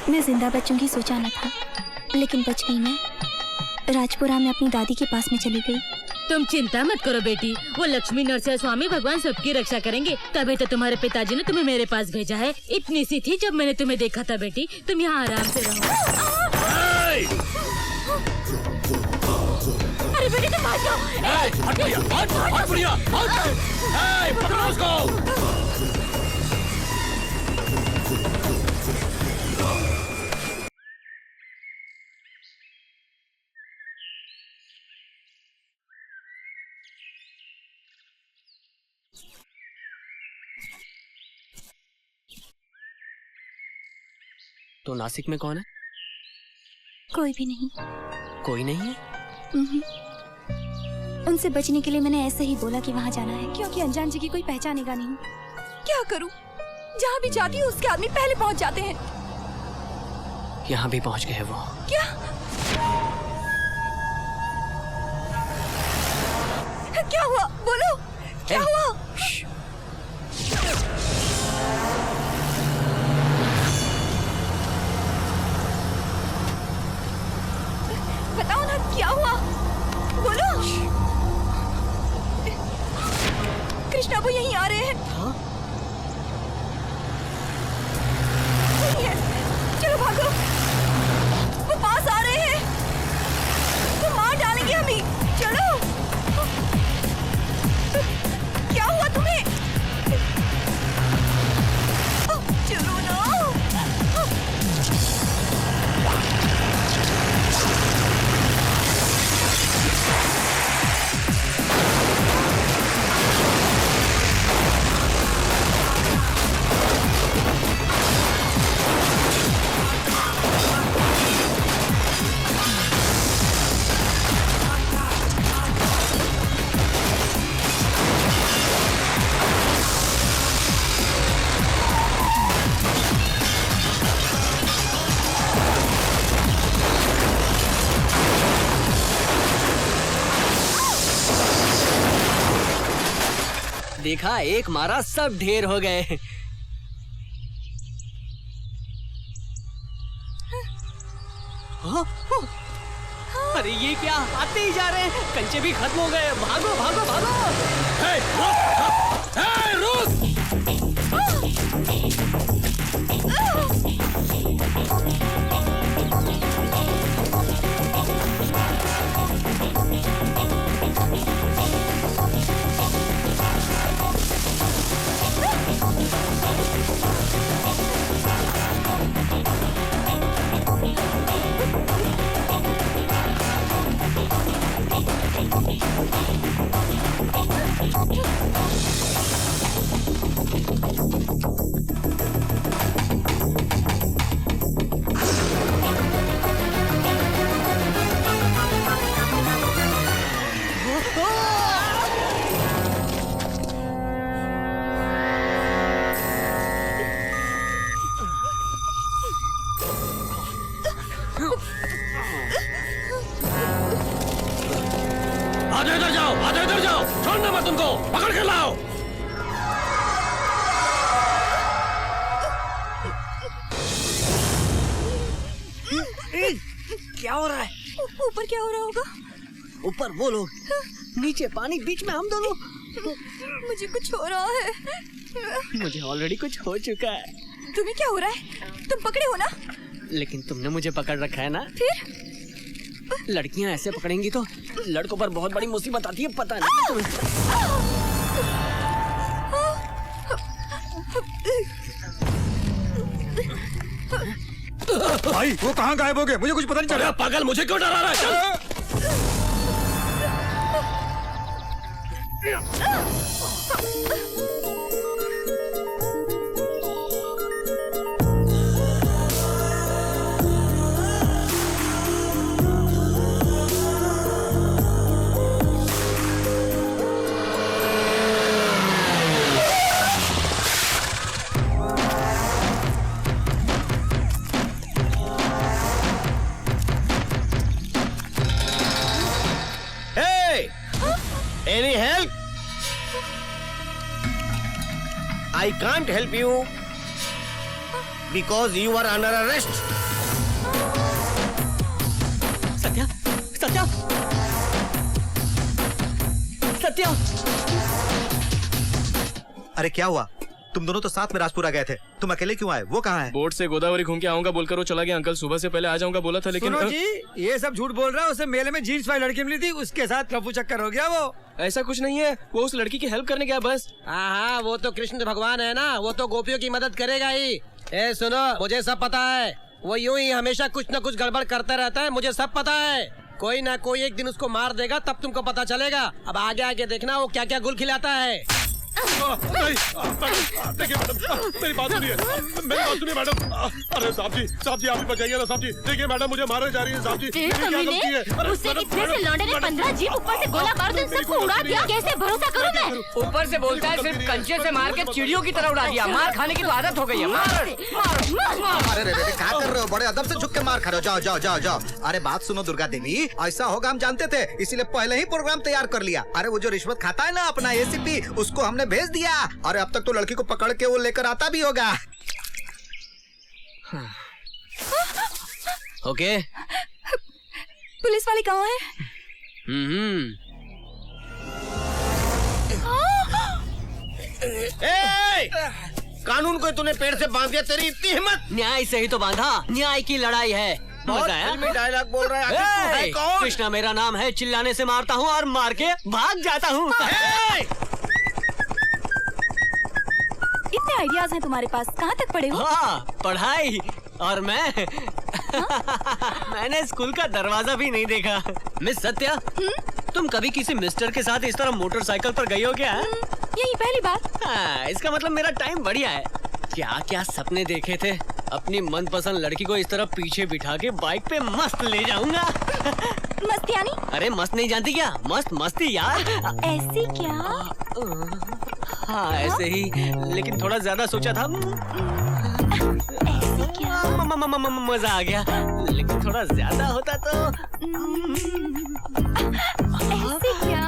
मैं जिंदा बचूंगी सोचा न था, लेकिन बच गई मैं। राजपुरा में अपनी दादी के पास में चली गई। तुम चिंता मत करो बेटी, वो लक्ष्मी नरसिंह स्वामी भगवान सबकी रक्षा करेंगे। तभी तो तुम्हारे पिताजी ने तुम्हें मेरे पास भेजा है। इतनी सी थी जब मैंने तुम्हें देखा था बेटी। तुम यहाँ आराम से रहो। अरे बेटी तुम भाग जाओ। हट बुढ़िया, हट बुढ़िया, हट। पकड़ो उसको। तो नासिक में कौन है? कोई भी नहीं। कोई नहीं है? उनसे बचने के लिए मैंने ऐसे ही बोला कि वहाँ जाना है, क्योंकि अनजान जगह कोई पहचानेगा नहीं। क्या करूं? जहाँ भी जाती हूँ उसके आदमी पहले पहुँच जाते हैं। यहाँ भी पहुँच गए वो। क्या? क्या हुआ? बोलो, क्या हुआ? बताओ ना क्या हुआ? बोलो। कृष्णा वो यहीं आ रहे हैं। हाँ? नहीं है। चलो भागो। वो पास आ रहे हैं। वो मार डालेंगे हमें। चलो। क्या हुआ तुम्हें? चलो ना। देखा, एक मारा सब ढेर हो गए। अरे ये क्या, आते ही जा रहे हैं। कंचे भी खत्म हो गए। भागो भागो भागो। जाओ, आधे इधर जाओ, छोड़ना मत तुमको, पकड़ कर लाओ। क्या हो रहा है? ऊपर क्या हो रहा होगा? ऊपर वो लोग, नीचे पानी, बीच में हम दोनों। मुझे कुछ हो रहा है। मुझे ऑलरेडी कुछ हो चुका है। तुम्हें क्या हो रहा है? तुम पकड़े हो ना? लेकिन तुमने मुझे पकड़ रखा है ना। फिर लड़कियां ऐसे पकड़ेंगी तो लड़कों पर बहुत बड़ी मुसीबत आती है, पता नहीं तुम्हें। भाई वो कहाँ गायब हो गए? मुझे कुछ पता नहीं चला। पागल, मुझे क्यों डरा रहा है? Any help? I can't help you because you are under arrest. Satya, Satya, Satya. अरे क्या हुआ? तुम दोनों तो साथ में राजपुरा गए थे, तुम अकेले क्यों आए? वो कहाँ है? बोट से गोदावरी घूम के आऊंगा बोलकर वो चला गया। अंकल सुबह से पहले आ जाऊंगा बोला था, लेकिन सुनो जी, ये सब झूठ बोल रहा है। उसे मेले में जीन्स वाली लड़की मिली थी, उसके साथ लफू चक्कर हो गया। वो ऐसा कुछ नहीं है, वो उस लड़की की हेल्प करने गया बस। हाँ, वो तो कृष्ण भगवान है ना, वो तो गोपियों की मदद करेगा ही। ए सुनो, मुझे सब पता है। वो यूं ही हमेशा कुछ न कुछ गड़बड़ करता रहता है, मुझे सब पता है। कोई ना कोई एक दिन उसको मार देगा, तब तुमको पता चलेगा। अब आगे आगे देखना वो क्या क्या गुल खिलाता है। देखिए मैडम, मेरी बात सुनिए, मेरी बात सुनिए मैडम। अरे साहब जी आप भी बचाइए ना साहब जी। देखिए मैडम, मुझे मारने जा रही है साहब जी। मेरी क्या गलती है? अरे उससे इतने से लौंडे ने 15 जीप ऊपर से गोला मार दिया, सबको उड़ा दिया। कैसे भरोसा करूं मैं? ऊपर से बोलता है सिर्फ कंचे से मार के चिड़ियों की तरह उड़ा दिया। मार खाने की तो आदत हो गई है। मार अरे रे क्या कर रहे हो? बड़े अदब से झुक के मार खा रहे हो। जाओ जाओ जाओ जाओ। अरे बात सुनो दुर्गा देवी, ऐसा होगा हम जानते थे, इसीलिए पहले ही प्रोग्राम तैयार कर लिया। अरे वो जो रिश्वत खाता है ना अपना एसीपी, उसको हमने भेज दिया। अरे अब तक तो लड़की को पकड़ के वो लेकर आता भी होगा। ओके, पुलिस वाले कहाँ हैं? कानून को तूने पेड़ से बांध दिया, तेरी इतनी हिम्मत? न्याय से ही तो बांधा, न्याय की लड़ाई है। बहुत फिल्मी डायलॉग बोल रहा है। तू है कौन? कृष्णा मेरा नाम है, चिल्लाने से मारता हूँ और मार के भाग जाता हूँ। इतने आइडियाज हैं तुम्हारे पास, कहाँ तक पढ़े हो? हाँ, पढ़ाई। और मैं मैंने स्कूल का दरवाजा भी नहीं देखा। मिस सत्या, तुम कभी किसी मिस्टर के साथ इस तरह मोटरसाइकिल पर गई हो क्या? यही पहली बार। हाँ, इसका मतलब मेरा टाइम बढ़िया है। क्या क्या सपने देखे थे। अपनी मनपसंद लड़की को इस तरह पीछे बिठा के बाइक पे मस्त ले जाऊंगा। मस्त यानी? अरे मस्त नहीं जानती क्या? मस्त मस्ती यार। ऐसी क्या? हाँ ऐसे ही, लेकिन थोड़ा ज्यादा सोचा था। ऐसे क्या? मजा आ गया, लेकिन थोड़ा ज्यादा होता तो। ऐसे क्या?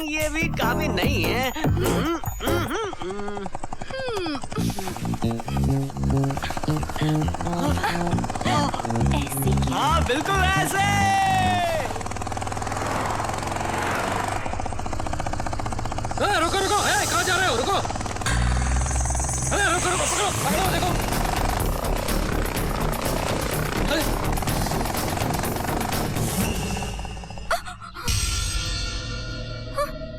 ये भी काफी नहीं है। ऐसे क्या? हाँ बिल्कुल ऐसे। रुको रुको, कहाँ जा रहे हो? रुको, रुको रुको, पकड़ो पकड़ो, देखो।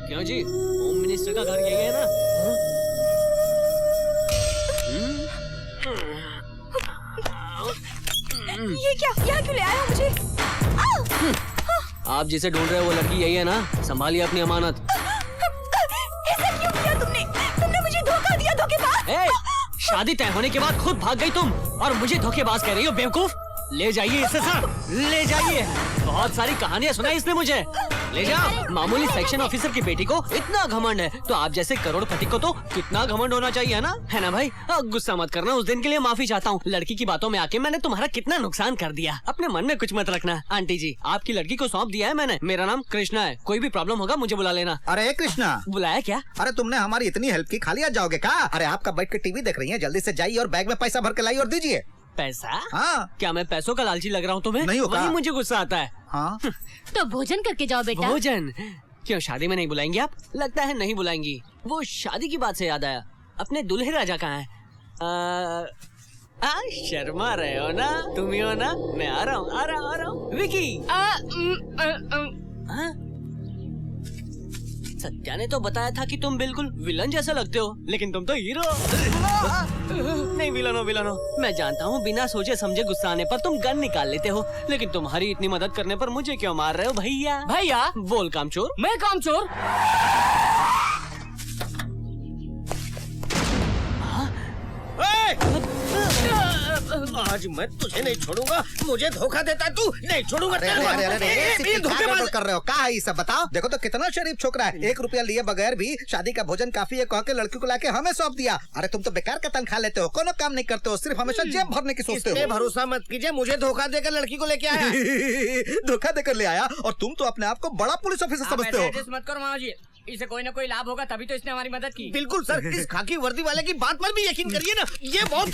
क्यों जी, होम मिनिस्टर का घर यही है ना? ये क्या? यहाँ क्यों ले आया मुझे? आप जिसे ढूंढ रहे हो वो लड़की यही है ना? संभालिए अपनी अमानत। ऐसा क्यों किया तुमने? तुमने मुझे धोखा दिया, धोखेबाज। शादी तय होने के बाद खुद भाग गई तुम और मुझे धोखेबाज कह रही हो, बेवकूफ। ले जाइए इसे सर, ले जाइए। बहुत सारी कहानियां सुनाई इसने मुझे। ले जाओ। मामूली सेक्शन ऑफिसर की बेटी को इतना घमंड है तो आप जैसे करोड़पति को तो कितना घमंड होना चाहिए ना, है ना भाई? गुस्सा मत करना, उस दिन के लिए माफी चाहता हूँ। लड़की की बातों में आके मैंने तुम्हारा कितना नुकसान कर दिया। अपने मन में कुछ मत रखना। आंटी जी, आपकी लड़की को सौंप दिया है मैंने। मेरा नाम कृष्णा है, कोई भी प्रॉब्लम होगा मुझे बुला लेना। अरे कृष्णा, बुलाया क्या? अरे तुमने हमारी इतनी हेल्प की, खाली हाथ जाओगे क्या? अरे आपका बैठ के टीवी देख रही है, जल्दी से जाइए और बैग में पैसा भर के लाइए और दीजिए। पैसा? हाँ। क्या मैं पैसों का लालची लग रहा हूँ तुम्हें? नहीं होगा। वही मुझे गुस्सा आता है। हाँ। तो भोजन करके जाओ बेटा। भोजन? क्यों शादी में नहीं बुलाएंगी आप? लगता है नहीं बुलाएंगी। वो शादी की बात से याद आया, अपने दूल्हे राजा कहाँ है? शर्मा रहे हो ना? तुम ही हो ना? मैं आ रहा हूँ। विकी। सत्या ने तो बताया था कि तुम बिल्कुल विलन जैसा लगते हो, लेकिन तुम तो हीरो। नहीं विलन हो। मैं जानता हूँ बिना सोचे समझे गुस्सा आने पर तुम गन निकाल लेते हो, लेकिन तुम्हारी इतनी मदद करने पर मुझे क्यों मार रहे हो भैया? भैया बोल कामचोर। मैं कामचोर? आज मैं तुझे नहीं छोड़ूंगा, मुझे धोखा देता तू, नहीं छोड़ूंगा। अरे धोखेबाज कर रहे हो क्या? ये सब बताओ। देखो तो कितना शरीफ छोकरा है, 1 रुपया लिए बगैर भी शादी का भोजन काफी है कह के लड़की को लाके हमें सौंप दिया। अरे तुम तो बेकार का तनख्वाह लेते हो, कोनो काम नहीं करते हो, सिर्फ हमेशा जेब भरने की सोचते हो। भरोसा मत कीजिए, मुझे धोखा देकर लड़की को लेके आया। धोखा देकर ले आया, और तुम तो अपने आप को बड़ा पुलिस ऑफिसर समझते हो। मत करो मामा जी, इसे कोई ना कोई लाभ होगा तभी तो इसने हमारी मदद की। बिल्कुल सर, इस खाकी वर्दी वाले की बात पर भी यकीन करिए ना, ये बहुत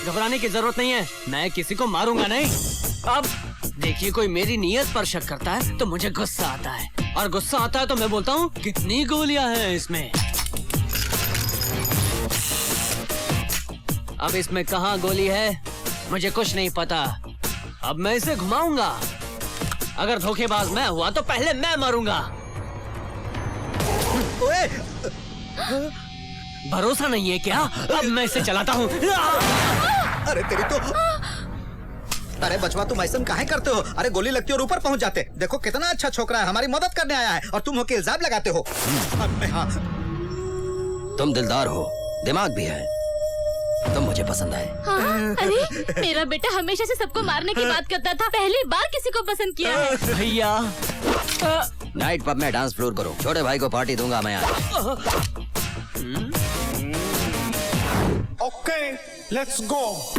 घबराने की जरूरत नहीं है, मैं किसी को मारूंगा नहीं। अब देखिए, कोई मेरी नीयत पर शक करता है तो मुझे गुस्सा आता है, और गुस्सा आता है तो मैं बोलता हूँ कितनी गोलियां हैं इसमें। अब इसमें कहाँ गोली है मुझे कुछ नहीं पता। अब मैं इसे घुमाऊंगा, अगर धोखेबाज मैं हुआ तो पहले मैं मरूंगा। भरोसा नहीं है क्या? अब मैं इसे चलाता हूँ। अरे तेरी तो। अरे बचवा, तुम ऐसा काहे करते हो? अरे गोली लगती है और ऊपर पहुंच जाते। देखो कितना अच्छा छोकरा है, हमारी मदद करने आया है, और तुम होके इल्जाम लगाते हो। हाँ। तुम दिलदार हो, दिमाग भी है, तुम मुझे पसंद आए। हाँ, अरे मेरा बेटा हमेशा से सबको मारने की बात करता था, पहली बार किसी को पसंद किया है। भैया नाइट पब में डांस फ्लोर करो, छोटे भाई को पार्टी दूंगा मैं आज। Okay, let's go.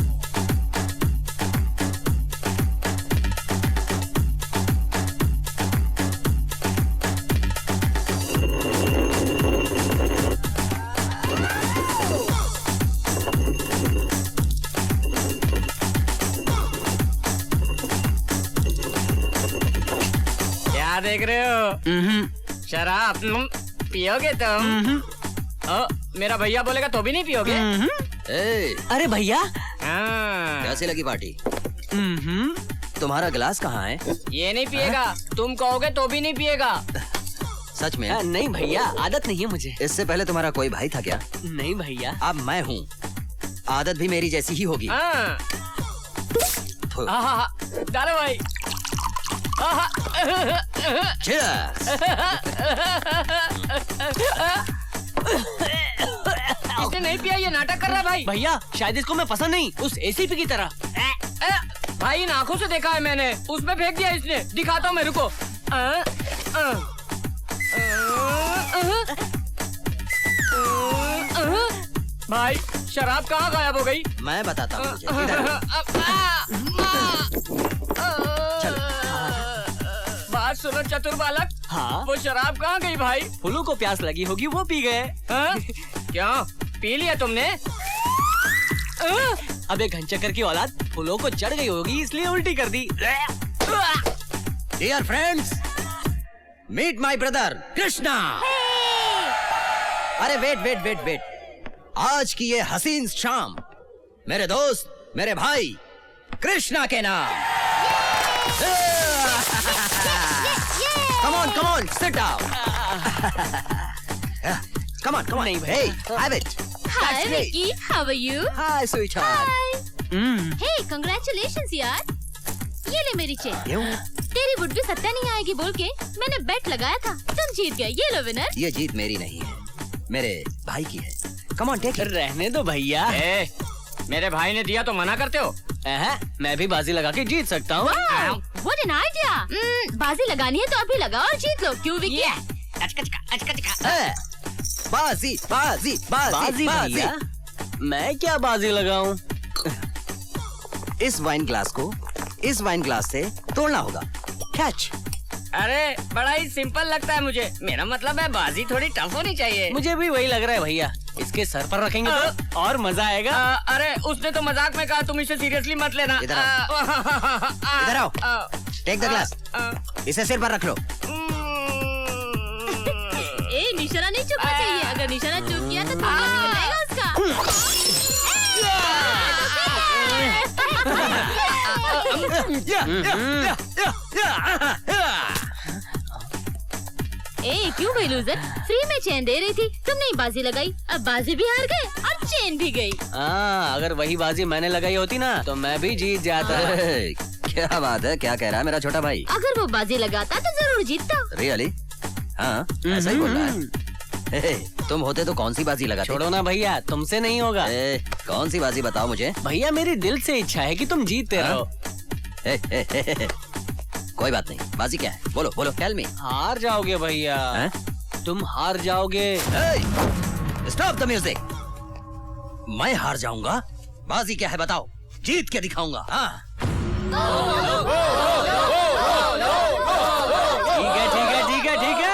क्या देख रहे हो? शराब पियोगे तुम? मेरा भैया बोलेगा तो भी नहीं पियोगे? अरे भैया, कैसी लगी पार्टी? तुम्हारा गिलास कहाँ है? ये नहीं पिएगा, तुम कहोगे तो भी नहीं पिएगा। सच में? नहीं भैया, आदत नहीं है मुझे। इससे पहले तुम्हारा कोई भाई था क्या? नहीं भैया। अब मैं हूँ, आदत भी मेरी जैसी ही होगी। डालो भाई। इसने नहीं पिया, ये नाटक कर रहा है भाई। भैया शायद इसको मैं पसंद नहीं, उस एसीपी की तरह। भाई इन आंखों से देखा है मैंने, उसमें फेंक दिया इसने। दिखाता हूँ मेरे को। भाई शराब कहाँ गायब हो गई? मैं बताता हूँ तुझे। बात सुनो चतुर बालक। हाँ? वो शराब कहाँ गई भाई? फूलों को प्यास लगी होगी, वो पी गए। क्या पी लिया तुमने? अब एक घनचक्कर की औलाद फूलों को चढ़ गई होगी, इसलिए उल्टी कर दी। Dear friends, meet my brother Krishna. अरे वेट वेट वेट वेट, आज की ये हसीन शाम मेरे दोस्त, मेरे भाई कृष्णा के नाम। Come on, sit down. Come on. Hey, have it. Hi Vicky, how are you? Hi, sweetheart. Hey, congratulations यार। ये ले मेरी चेन। क्यों? तेरी वुड भी सत्या नहीं आएगी बोल के मैंने बेट लगाया था, तुम जीत गए। ये लो विनर। ये जीत मेरी नहीं है, मेरे भाई की है। Come on, take it. रहने दो भैया। मेरे भाई ने दिया तो मना करते हो? मैं भी बाजी लगा के जीत सकता हूँ। What an idea. बाजी लगानी है तो अभी लगाओ और जीत लो। क्यों विकी? बाजी बाजी बाजी बाजी। भैया, मैं क्या बाजी लगाऊं? इस वाइन ग्लास को इस वाइन ग्लास से तोड़ना होगा। कैच। अरे बड़ा ही सिंपल लगता है मुझे। मेरा मतलब है बाजी थोड़ी टफ होनी चाहिए। मुझे भी वही लग रहा है भैया। इसके सर पर रखेंगे तो और मजा आएगा। अरे उसने तो मजाक में कहा, तुम इसे सीरियसली मत लेना। इधर आओ। Take the glass. इसे सिर पर रख लो। ए निशाना नहीं चुकना चाहिए। अगर निशाना चुक गया तो तुम्हारा निकल जाएगा उसका। ए क्यों भाई लूजर? फ्री में चेन दे रही थी, तुमने ही बाजी लगाई। अब बाजी भी हार गए और चेन भी गई। अगर वही बाजी मैंने लगाई होती ना तो मैं भी जीत जाता। क्या बात है, क्या कह रहा है मेरा छोटा भाई? अगर वो बाजी लगाता तो जरूर जीतता। रियली? हाँ ऐसा ही बोल रहा है। तुम होते तो कौन सी बाजी लगाते? छोड़ो ना भैया, तुमसे नहीं होगा। कौन सी बाजी बताओ मुझे। भैया मेरी दिल से इच्छा है कि तुम जीतते रहो। कोई बात नहीं, बाजी क्या है? बोलो बोलो, टेल मी। हार जाओगे भैया। तुम हार जाओगे। Stop the music. मैं हार जाऊंगा? बाजी क्या है बताओ, जीत के दिखाऊंगा। ठीक है ठीक है ठीक है ठीक है।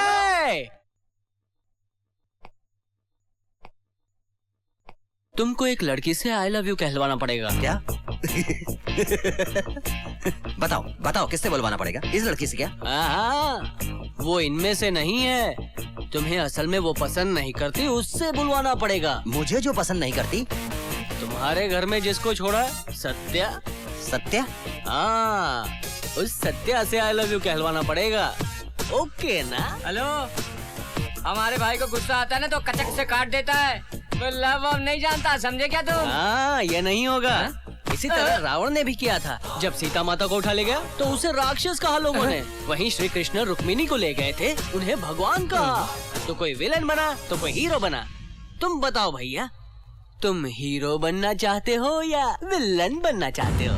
तुमको एक लड़की से आई लव यू कहलवाना पड़ेगा। क्या? बताओ बताओ, किससे बुलवाना पड़ेगा? इस लड़की से? क्या? वो इनमें से नहीं है। तुम्हें असल में वो पसंद नहीं करती, उससे बुलवाना पड़ेगा। मुझे जो पसंद नहीं करती? तुम्हारे घर में जिसको छोड़ा है, सत्या। सत्या? हाँ, उस सत्या से आई लव यू कहलवाना पड़ेगा। ओके ना? हेलो, हमारे भाई को गुस्सा आता है ना तो कचक से काट देता है। वो लव वव नहीं जानता, समझे क्या तुम? हाँ, ये नहीं होगा। इसी तरह रावण ने भी किया था। जब सीता माता को उठा ले गया तो उसे राक्षस कहा लोगों ने। वहीं श्री कृष्ण रुक्मिणी को ले गए थे, उन्हें भगवान कहा। तो कोई विलन बना तो कोई हीरो बना। तुम बताओ भैया, तुम हीरो बनना चाहते हो या विलन बनना चाहते हो?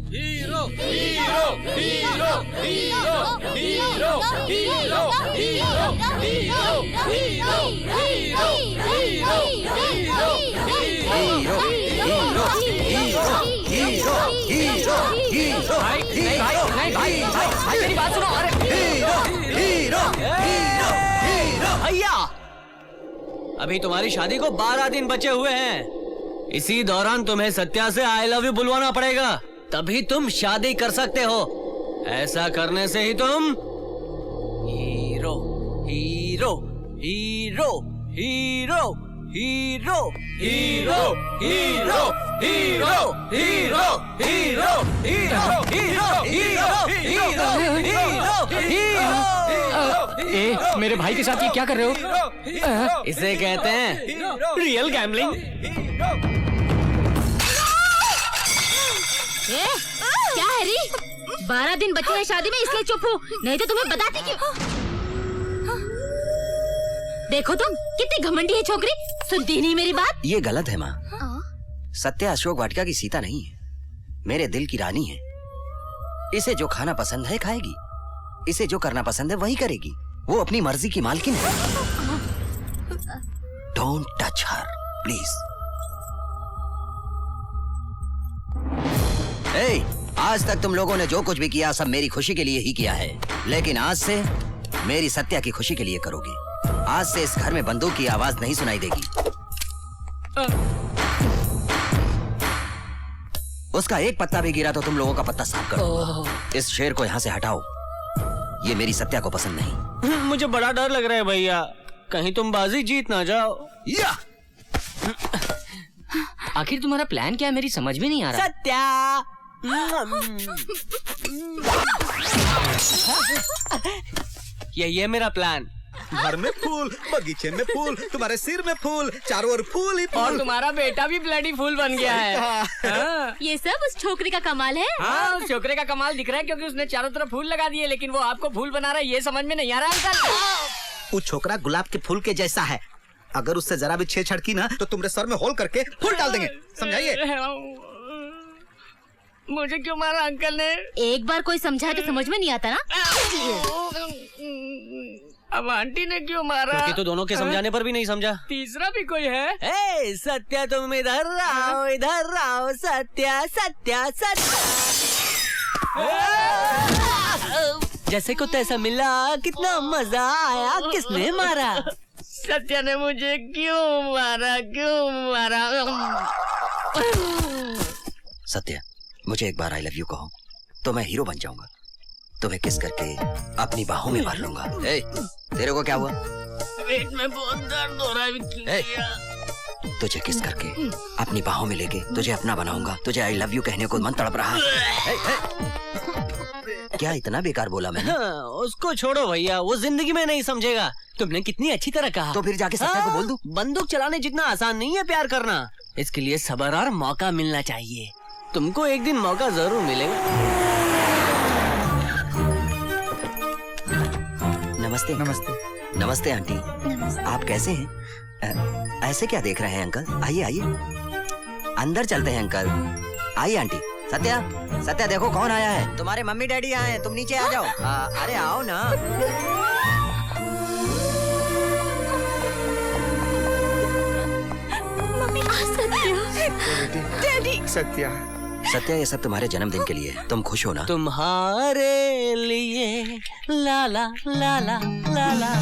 Hero hero hero hero hero hero hero hero hero hero hero hero hero. भाई नहीं भाई नहीं भाई भाई मेरी बात सुनो। अरे हीरो हीरो हीरो हीरो। भैया, अभी तुम्हारी शादी को 12 दिन बचे हुए हैं। इसी दौरान तुम्हें सत्या से आई लव यू बुलवाना पड़ेगा, तभी तुम शादी कर सकते हो। ऐसा करने से ही तुम hero hero hero hero hero hero hero hero hero hero hero hero hero hero. ए, मेरे भाई के साथ ये क्या कर रहे हो? इसे कहते हैं रियल गैम्बलिंग। क्या है री? 12 दिन बचे हैं शादी में, इसलिए चुप हूँ, नहीं तो तुम्हें बताती क्यों। देखो तुम कितनी घमंडी है छोकरी, सुनती नहीं मेरी बात। ये गलत है माँ। सत्या अशोक वाटिका की सीता नहीं है, मेरे दिल की रानी है। इसे जो खाना पसंद है खाएगी, इसे जो करना पसंद है वही करेगी। वो अपनी मर्जी की मालकिन है। Don't touch her please. आज तक तुम लोगों ने जो कुछ भी किया सब मेरी खुशी के लिए ही किया है, लेकिन आज से मेरी सत्या की खुशी के लिए करोगे। आज से इस घर में बंदूक की आवाज नहीं सुनाई देगी। उसका एक पत्ता भी गिरा तो तुम लोगों का पत्ता साफ करो। इस शेर को यहाँ से हटाओ, ये मेरी सत्या को पसंद नहीं। मुझे बड़ा डर लग रहा है भैया, कहीं तुम बाजी जीत ना जाओ। या आखिर तुम्हारा प्लान क्या है, मेरी समझ में नहीं आ रहा। सत्या यही है मेरा प्लान। घर में फूल, बगीचे में फूल, तुम्हारे सिर में फूल, चारों ओर फूल ही फूल। और तुम्हारा बेटा भी ब्लडी फूल बन गया है। हाँ। ये सब उस छोकरी का कमाल है। हाँ, उस छोकरे का कमाल दिख रहा है क्योंकि उसने चारों तरफ फूल लगा दिए, लेकिन वो आपको फूल बना रहा है, ये समझ में नहीं आ रहा है। वो छोकरा गुलाब के फूल के जैसा है, अगर उससे जरा भी छेड़छाड़ की ना तो तुम्हारे सर में होल करके फूल डाल देंगे, समझाइए। मुझे क्यों मारा अंकल ने? एक बार कोई समझाए तो समझ में नहीं आता ना। अब आंटी ने क्यों मारा? क्योंकि तो दोनों के समझाने पर भी नहीं समझा। तीसरा भी कोई है? ए सत्या तुम इधर आओ सत्या सत्या सत्या। जैसे को तैसा मिला, कितना मजा आया, किसने मारा? सत्या ने मुझे क्यों मारा? सत्या, मुझे एक बार आई लव यू कहो तो मैं हीरो बन जाऊंगा। तुम्हें किस करके अपनी बाहों में भर लूंगा। ए, तेरे को क्या हुआ? पेट में बहुत दर्द हो रहा है। तुझे किस करके अपनी बाहों में लेके तुझे अपना बनाऊंगा। तुझे आई लव यू कहने को मन तड़प रहा है। क्या इतना बेकार बोला मैंने? उसको छोड़ो भैया, वो जिंदगी में नहीं समझेगा। तुमने कितनी अच्छी तरह कहा। तो फिर जाके सत्या को बोल दूं? बंदूक चलाने जितना आसान नहीं है प्यार करना। इसके लिए सब्र और मौका मिलना चाहिए। तुमको एक दिन मौका जरूर मिलेगा। नमस्ते। नमस्ते। नमस्ते आंटी। नमस्ते। आप कैसे हैं? ऐसे क्या देख रहे हैं अंकल? आइए आइए, अंदर चलते हैं अंकल। आइए आंटी। सत्या, सत्या देखो कौन आया है। तुम्हारे मम्मी डैडी आए हैं, तुम नीचे आ जाओ। अरे आओ ना। डैडी। सत्या, सत्या ये सब तुम्हारे जन्मदिन के लिए है। तुम खुश हो ना? तुम्हारे लिए लाला लाला लाला,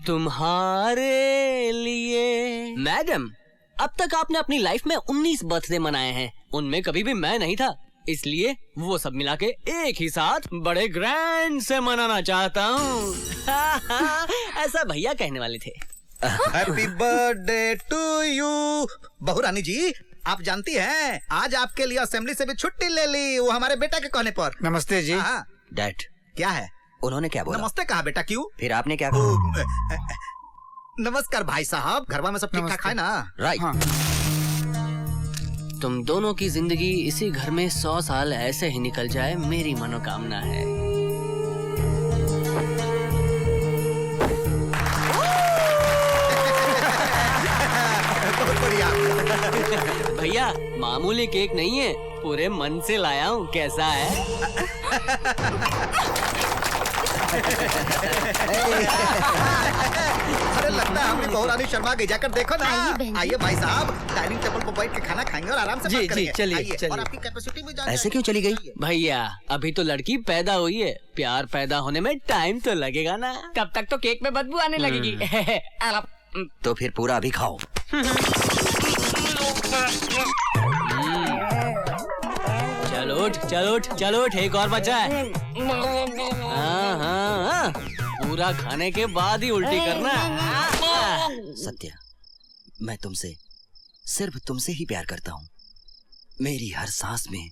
तुम्हारे लिए। मैडम, अब तक आपने अपनी लाइफ में 19 बर्थडे मनाए हैं, उनमें कभी भी मैं नहीं था। इसलिए वो सब मिला के एक ही साथ बड़े ग्रैंड से मनाना चाहता हूँ। ऐसा भैया कहने वाले थे। Happy birthday to you. बहू रानी जी, आप जानती हैं आज आपके लिए असेंबली से भी छुट्टी ले ली, वो हमारे बेटा के कहने पर। नमस्ते जी। डैड, क्या है? उन्होंने क्या बोला? नमस्ते कहा बेटा, क्यों? फिर आपने क्या कहा? नमस्कार भाई साहब, घरवा में सब ठीक ठाक है ना? राइट। तुम दोनों की जिंदगी इसी घर में 100 साल ऐसे ही निकल जाए, मेरी मनोकामना है। भैया, मामूली केक नहीं है, पूरे मन से लाया हूँ। कैसा है? अरे लगता है हमारी बहू रानी शर्मा गई, जाकर देखो ना। आइए भाई साहब, डाइनिंग टेबल पर बैठ के खाना खाएंगे और आराम से बात करेंगे। चलिए। और आपकी कैपेसिटी भी जान ऐसे क्यों चली गई? भैया, अभी तो लड़की पैदा हुई है, प्यार पैदा होने में टाइम तो लगेगा ना। तब तक तो केक में बदबू आने लगेगी। तो फिर पूरा अभी खाओ। चलो उठ, एक और बचा है। हाँ, पूरा खाने के बाद ही उल्टी करना। सत्या, मैं तुमसे, सिर्फ तुमसे ही प्यार करता हूँ। मेरी हर सांस में,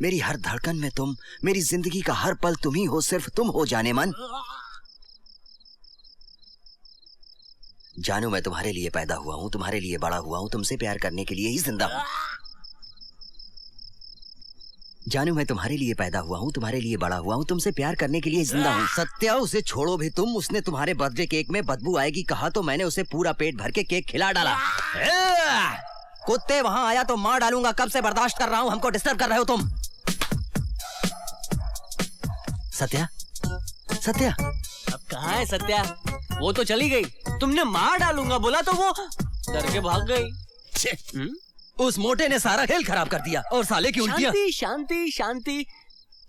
मेरी हर धड़कन में तुम, मेरी जिंदगी का हर पल तुम ही हो, सिर्फ तुम हो जाने मन। जानू, मैं तुम्हारे लिए पैदा हुआ हूँ, तुम्हारे लिए बड़ा हुआ हूँ, तुमसे प्यार करने के लिए ही जिंदा हूँ। जानू, मैं तुम्हारे लिए पैदा हुआ हूँ, तुम्हारे लिए बड़ा हुआ हूँ, तुमसे प्यार करने के लिए जिंदा हूँ। सत्या, उसे छोड़ो भी तुम। उसने तुम्हारे बर्थडे केक में बदबू आएगी कहा तो मैंने उसे पूरा पेट भर के केक खिला डाला। कुत्ते, वहाँ आया तो मार डालूंगा। कब से बर्दाश्त कर रहा हूँ, हमको डिस्टर्ब कर रहे हो तुम। सत्या, सत्या। अब कहाँ है सत्या? वो तो चली गई। तुमने मार डालूंगा बोला तो वो डर के भाग गई। उस मोटे ने सारा खेल खराब कर दिया और साले की उल्टियां। शांति।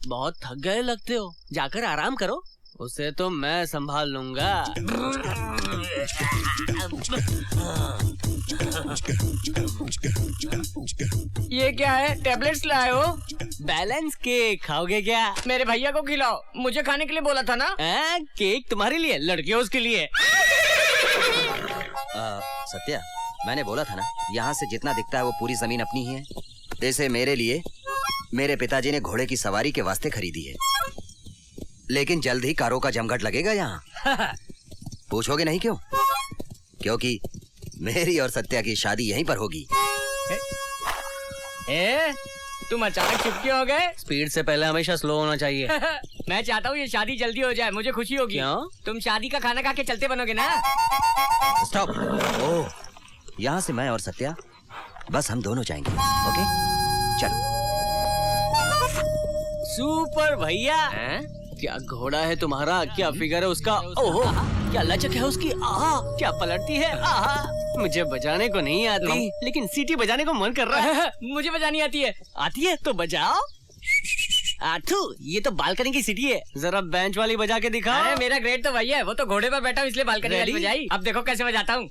बहुत थक गए लगते हो, जाकर आराम करो। उसे तो मैं संभाल लूंगा। ये क्या है? टैबलेट्स लाए हो? बैलेंस केक खाओगे क्या? मेरे भैया को खिलाओ, मुझे खाने के लिए बोला था ना। केक तुम्हारे लिए, लड़कियों उसके लिए। सत्या, मैंने बोला था ना, यहाँ से जितना दिखता है वो पूरी जमीन अपनी ही है। इसे मेरे लिए मेरे पिताजी ने घोड़े की सवारी के वास्ते खरीदी है, लेकिन जल्द ही कारों का जमघट लगेगा यहाँ। पूछोगे नहीं क्यों? क्योंकि मेरी और सत्या की शादी यहीं पर होगी। तुम अचानक चुपके हो गए। स्पीड से पहले हमेशा स्लो होना चाहिए। मैं चाहता हूँ ये शादी जल्दी हो जाए, मुझे खुशी होगी। क्यों? तुम शादी का खाना खा के चलते बनोगे ना। स्टॉप। ओह, यहाँ से मैं और सत्या, बस हम दोनों जाएंगे। ओके, चलो। सुपर भैया। क्या घोड़ा है तुम्हारा, क्या फिगर है उसका, ओहो क्या लचक है उसकी, आहा क्या पलटती है, आहा। मुझे बजाने को नहीं आती लेकिन सीटी बजाने को मन कर रहा है। मुझे बजानी आती है। आती है तो बजाओ। आठू, ये तो बालकनी की सीटी है, जरा बेंच वाली बजा के दिखा। अरे मेरा ग्रेड तो वही है, वो तो घोड़े पर बैठा हूँ इसलिए बालकनी वाली बजाई। अब देखो कैसे बजाता हूँ।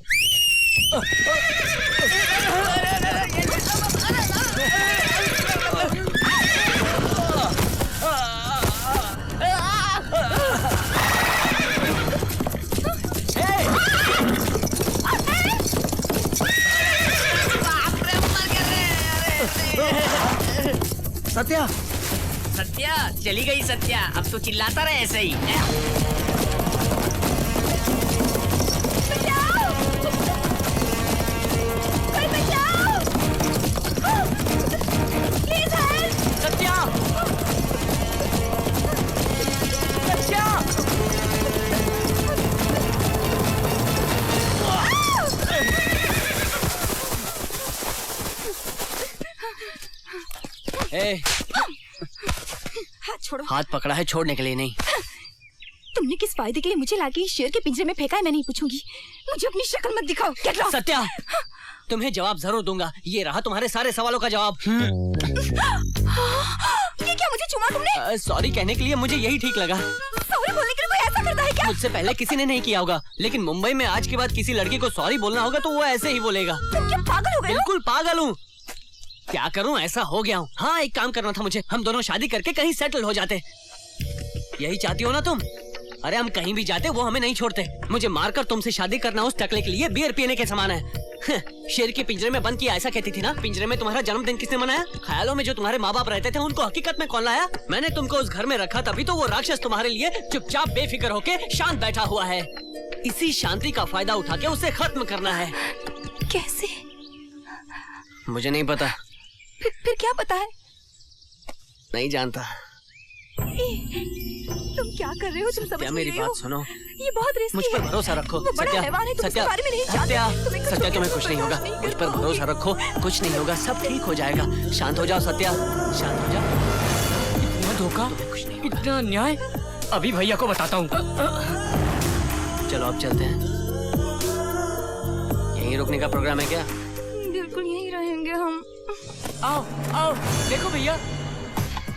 सत्या, सत्या चली गई सत्या, अब तो चिल्लाता रहे ऐसे ही। सत्या, सत्या, हाथ छोड़ो। हाथ पकड़ा है, छोड़ने के लिए नहीं। तुमने किस फायदे के लिए मुझे लाके शेर के पिंजरे में फेंका है मैं नहीं पूछूंगी। मुझे अपनी शक्ल मत दिखाओ। Get lost। सत्या, तुम्हें जवाब जरूर दूंगा, ये रहा तुम्हारे सारे सवालों का जवाब। ये क्या मुझे चुमा तुमने? सॉरी कहने के लिए मुझे यही ठीक लगा। सॉरी बोलने के लिए कोई ऐसा करता है क्या? मुझसे पहले किसी ने नहीं किया होगा, लेकिन मुंबई में आज के बाद किसी लड़की को सॉरी बोलना होगा तो वो ऐसे ही बोलेगा। तुम क्या पागल हो गए हो? बिल्कुल पागल हूँ। क्या करूँ, ऐसा हो गया हूँ। हाँ एक काम करना था मुझे, हम दोनों शादी करके कहीं सेटल हो जाते। यही चाहती हो ना तुम? अरे हम कहीं भी जाते वो हमें नहीं छोड़ते। मुझे मारकर तुमसे शादी करना उस टकले के लिए बियर पीने के समान है। शेर के पिंजरे में बंद किया ऐसा कहती थी ना। पिंजरे में तुम्हारा जन्मदिन किसने मनाया? ख्यालों में जो तुम्हारे माँ बाप रहते थे उनको हकीकत में कौन लाया? मैंने तुमको उस घर में रखा तभी तो वो राक्षस तुम्हारे लिए चुपचाप बेफिक्र होके शांत बैठा हुआ है। इसी शांति का फायदा उठा के उसे खत्म करना है। कैसे? मुझे नहीं पता। फिर क्या पता है? नहीं जानता। तुम क्या कर रहे हो? तुम समझ क्या नहीं मेरी रहे बात हो? सुनो, ये बहुत रिस्की मुझ पर है। भरोसा रखो। वो बड़ा हैवान है, तुम उसके बारे में नहीं जानते। सत्या, तुम्हें कुछ सत्या तुम्हें होगा, कुछ नहीं होगा। नहीं मुझ कर पर पाओगे। भरोसा रखो, कुछ नहीं होगा, सब ठीक हो जाएगा। शांत हो जाओ सत्या, शांत हो जाओ। इतना धोखा, इतना अन्याय। अभी भैया को बताता हूँ। चलो अब चलते हैं। यहीं रुकने का प्रोग्राम है क्या? बिल्कुल यहीं रहेंगे हम। आओ आओ देखो भैया।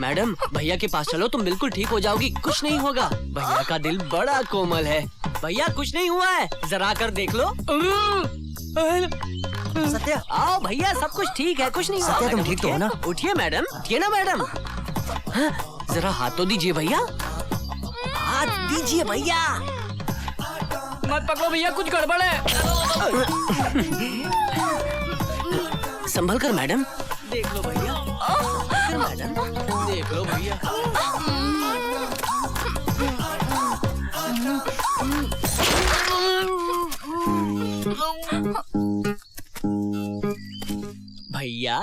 मैडम भैया के पास चलो, तुम बिल्कुल ठीक हो जाओगी, कुछ नहीं होगा। भैया का दिल बड़ा कोमल है। भैया कुछ नहीं हुआ है, जरा कर देख लो। सत्या, आओ भैया, सब कुछ ठीक है, कुछ नहीं हुआ। सत्या, तुम ठीक तो हो ना? उठिए मैडम, उठिए ना मैडम। हाँ, जरा हाथ तो दीजिए भैया, हाथ दीजिए भैया। मत पकड़ो भैया, कुछ गड़बड़ है। संभल कर मैडम। देख लो भैया, मैडम देख लो भैया। भैया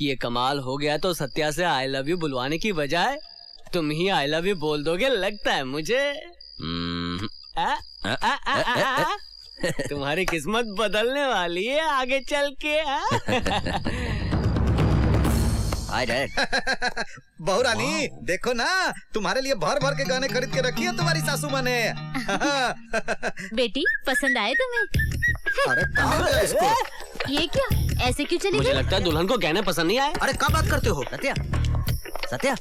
ये कमाल हो गया तो सत्या से आई लव यू बुलवाने की बजाय तुम ही आई लव यू बोल दोगे लगता है मुझे। तुम्हारी किस्मत बदलने वाली है आगे चल के। Hi dad. बहू रानी देखो ना, तुम्हारे लिए भर भर के गाने खरीद के रखी है तुम्हारी सासू माँ ने। बेटी पसंद आए तुम्हें? अरे कहाँ गया इसको? ये क्या ऐसे क्यों चली मुझे गई? लगता है दुल्हन को गहने पसंद नहीं आए। अरे क्या बात करते हो सत्या? सत्या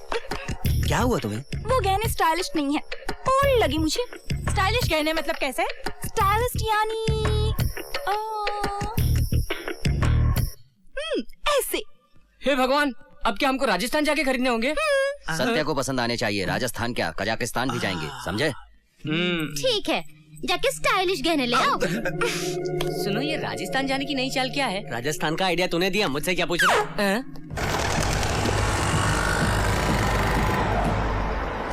क्या हुआ तुम्हें? वो गहने स्टाइलिश नहीं है, ओल्ड लगी मुझे। स्टाइलिश गहने मतलब कैसे? स्टाइलिश यानी ऐसे। हे भगवान, अब क्या हमको राजस्थान जाके खरीदने होंगे? सत्या को पसंद आने चाहिए। राजस्थान क्या, कजाकिस्तान भी जाएंगे, समझे? ठीक है, जाके स्टाइलिश गहने ले आओ। सुनो, ये राजस्थान जाने की नई चाल क्या है? राजस्थान का आइडिया तूने दिया, मुझसे क्या पूछ रहा है?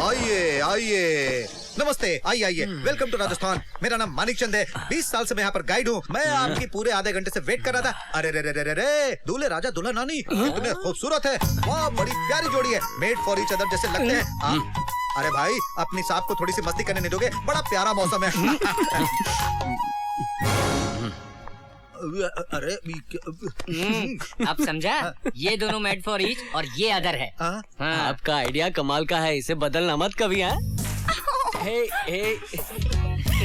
आइए आइए, नमस्ते, आइए आइए, वेलकम टू राजस्थान। मेरा नाम मानिक चंद है, 20 साल से मैं यहाँ पर गाइड हूँ। मैं आपकी पूरे आधे घंटे से वेट कर रहा था। अरे रे रे रे रे रे, दूल्हे राजा दुल्हन रानी इतने खूबसूरत है, वाह बड़ी प्यारी जोड़ी है, मेड फॉर ईच अदर जैसे लगते हैं। अरे भाई, अपनी सांप को थोड़ी सी मस्ती करने नहीं दोगे? बड़ा प्यारा मौसम है। अरे अब समझा? ये दोनों मेड फॉर ईच और ये अदर है। हाँ। आपका आइडिया कमाल का है, इसे बदलना मत कभी। हाँ हे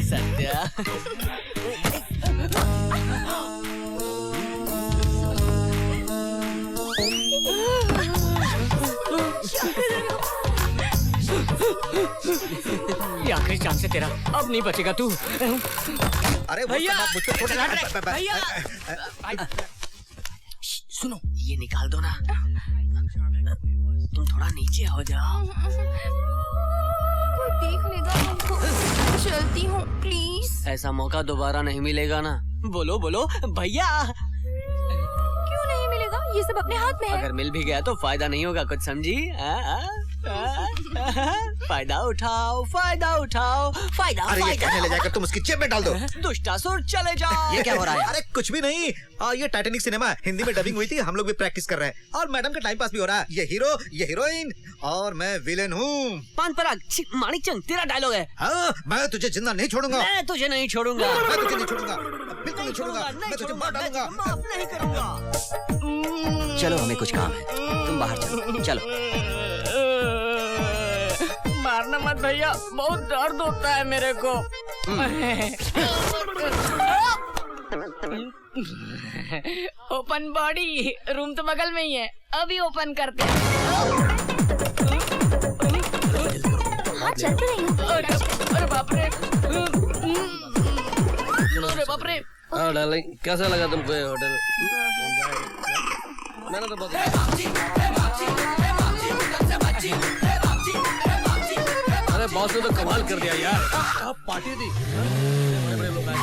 सत्या। ये आखिरी चांस है तेरा, अब नहीं बचेगा तू। अरे भैया, सुनो, ये निकाल दो ना। तुम थोड़ा नीचे हो जाओ। कोई देख लेगा हमको। चलती हूँ प्लीज। ऐसा मौका दोबारा नहीं मिलेगा ना। बोलो बोलो भैया। क्यों नहीं मिलेगा? ये सब अपने हाथ में है। अगर मिल भी गया तो फायदा नहीं होगा, कुछ समझी? फायदा उठाओ, फायदा उठाओ, फायदा। अरे ये कहने ले जाकर तुम उसकी जेब में डाल दो। दुष्टासुर चले जाओ। ये क्या हो रहा है? अरे कुछ भी नहीं। ये टाइटैनिक सिनेमा हिंदी में डबिंग हुई थी, हम लोग भी प्रैक्टिस कर रहे हैं और मैडम का टाइम पास भी हो रहा है। ये हीरो, ये हीरोइन और मैं विलेन हूँ। पान पराग माणिक चंद, तेरा डायलॉग है। हाँ, मैं तुझे जिंदा नहीं छोड़ूंगा। मैं तुझे नहीं छोड़ूंगा। मैं तुझे नहीं छोड़ूंगा, बिल्कुल नहीं छोड़ूंगा। मैं तुझे मार डालूंगा। माफ नहीं करूंगा। चलो, हमें कुछ काम है, तुम बाहर चलो। चलो। मारना मत भैया, बहुत दर्द होता है मेरे को। ओपन बॉडी, रूम तो बगल में ही है, अभी ओपन करते हैं। हाँ चलते रहिए। अरे बाप रे, अरे बाप रे। हाँ डार्लिंग, कैसा लगा तुमको ये होटल? मैंने तो बहुत अरे बॉस ने तो कमाल कर दिया यार। आप पार्टी थी, बड़े-बड़े लोग आए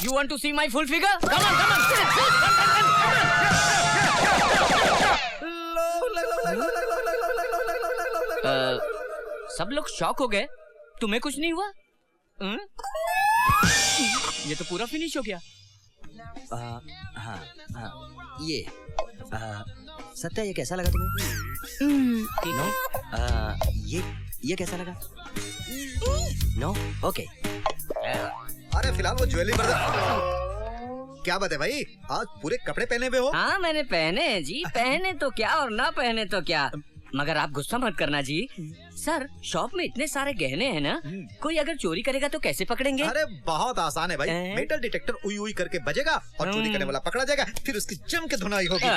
You want to see my full figure? Come on, come on. सब लोग शॉक हो गए, तुम्हें कुछ नहीं हुआ? ये तो पूरा फिनिश हो गया। हाँ, ये सत्या, ये कैसा लगा तुम्हें? नो, ये कैसा लगा? No, okay. अरे फिलहाल वो ज्वेलरी क्या बात है भाई, आज पूरे कपड़े पहने हुए हो? हाँ मैंने पहने हैं जी, पहने तो क्या और ना पहने तो क्या, मगर आप गुस्सा मत करना जी। सर, शॉप में इतने सारे गहने हैं ना, कोई अगर चोरी करेगा तो कैसे पकड़ेंगे? अरे बहुत आसान है भाई, मेटल डिटेक्टर उई उई करके बजेगा और चोरी करने वाला पकड़ा जाएगा, फिर उसकी जम के धुनाई होगी।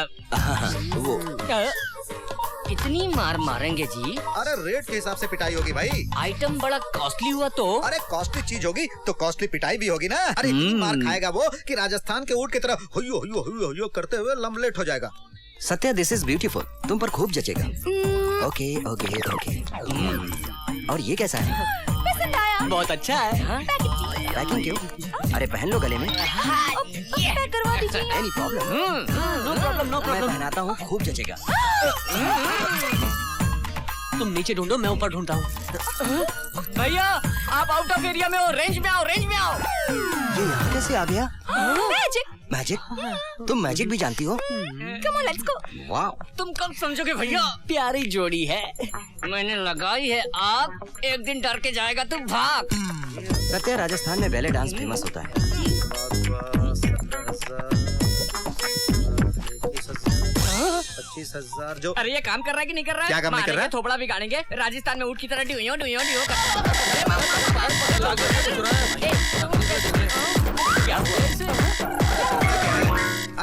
कितनी मार मारेंगे जी? अरे रेट के हिसाब से पिटाई होगी भाई। आइटम बड़ा कॉस्टली हुआ तो? अरे कॉस्टली चीज होगी तो कॉस्टली पिटाई भी होगी ना। अरे इतनी मार खाएगा वो कि राजस्थान के ऊंट की तरह हुयो हुयो हुयो हुयो करते हुए लमलेट हो जाएगा। सत्या, दिस इज ब्यूटीफुल, तुम पर खूब जचेगा। Okay okay okay. और ये कैसा है? पसंद आया? बहुत अच्छा है। पैकिंग क्यों? अरे पहन लो गले में। पैक करवा दीजिए। Any problem? No problem, no problem. मैं पहनाता हूँ, खूब जचेगा। तुम नीचे ढूंढो, मैं ऊपर ढूंढता हूँ। भैया आप आउट ऑफ एरिया में हो, रेंज में आओ, रेंज में आओ। ये यहाँ कैसे आ गया? मैजिक। मैजिक? तुम मैजिक भी जानती हो? Come on, let's go. वाह, तुम कब समझोगे भैया? प्यारी जोड़ी है। मैंने लगाई है आग, एक दिन डर के जाएगा तू भाग। सत्या, राजस्थान में बैले डांस फेमस होता है। 25,000 जो। अरे ये काम कर रहा है कि नहीं कर रहा है? क्या काम नहीं कर रहा है? थोपड़ा भी गाड़ेंगे, राजस्थान में ऊँट की तरह डियो डियो डियो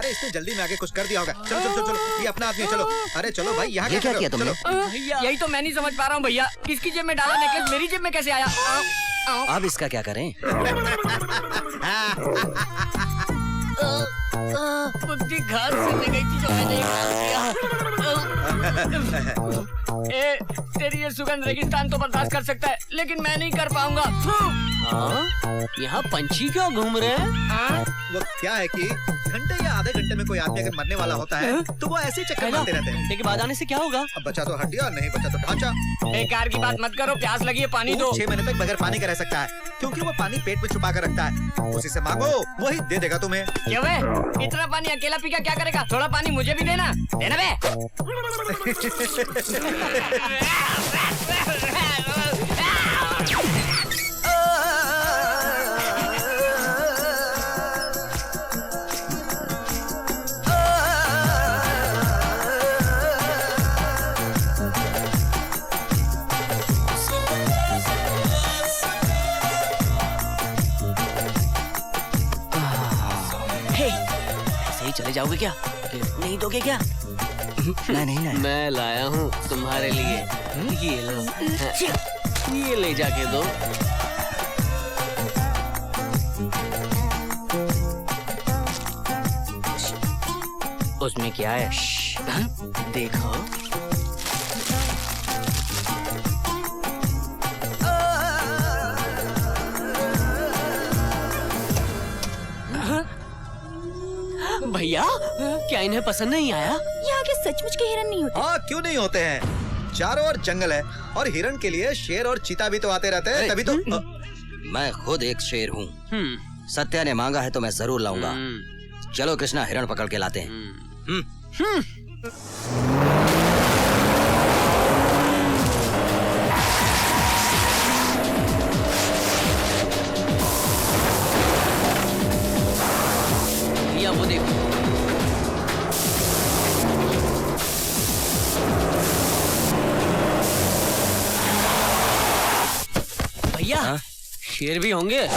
अरे इसने जल्दी में आके कुछ कर दिया होगा। चलो चलो चलो चलो, ये अपना आदमी है, चलो। अरे चलो भाई, यहाँ ये क्या किया तुमने? यही तो मैं नहीं समझ पा रहा हूँ भैया, किसकी जेब में डाला नेकलेस, मेरी जेब में कैसे आया? अब इसका क्या करें? बुद्धि घर से ले गई थी जो मैंने ए, तेरी ये सुगंध रेगिस्तान तो बर्दाश्त कर सकता है, लेकिन मैं नहीं कर पाऊंगा। यहाँ पंछी क्यों घूम रहे हैं? वो क्या है कि घंटे या आधे घंटे में कोई आदमी अगर मरने वाला होता है तो वो ऐसे ही चक्कर मारते रहते हैं। घंटे के बाद आने से क्या होगा? अब बचा तो हड्डियां, नहीं बचा तो ढांचा। बेकार की बात मत करो, प्यास लगी है, पानी दो। 6 महीने तक बगैर पानी का रह सकता है, क्योंकि वो पानी पेट में छुपा कर रखता है। उसी से मांगो, वही दे देगा तुम्हें। क्यों बे? इतना पानी अकेला पी क्या करेगा? थोड़ा पानी मुझे भी देना, देना बे। चले जाओगे क्या? नहीं दोगे क्या? नहीं। मैं लाया हूँ तुम्हारे लिए, ये लो, ये ले जाके दो। उसमें क्या है? देखो। भैया, क्या इन्हें पसंद नहीं आया? यहाँ के सचमुच के हिरन नहीं होते। हाँ, क्यों नहीं होते हैं? चारों ओर जंगल है और हिरन के लिए शेर और चीता भी तो आते रहते हैं, तभी तो। मैं खुद एक शेर हूँ। सत्या ने मांगा है तो मैं जरूर लाऊंगा। चलो कृष्णा, हिरण पकड़ के लाते हैं। भैया वो देखो। भैया, शेर भी होंगे?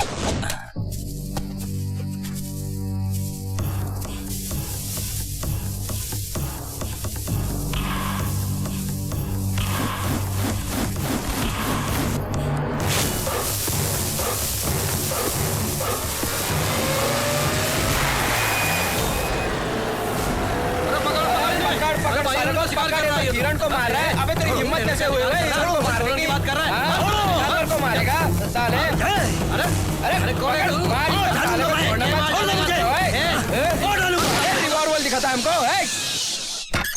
हिरण को मार रहा है। अबे तेरी हिम्मत कैसे हुई? हिरण को मारने की बात कर रहा है? जानवर को मारेगा साले? अरे कौन है तू? रिवॉल्वर दिखाता है हमको।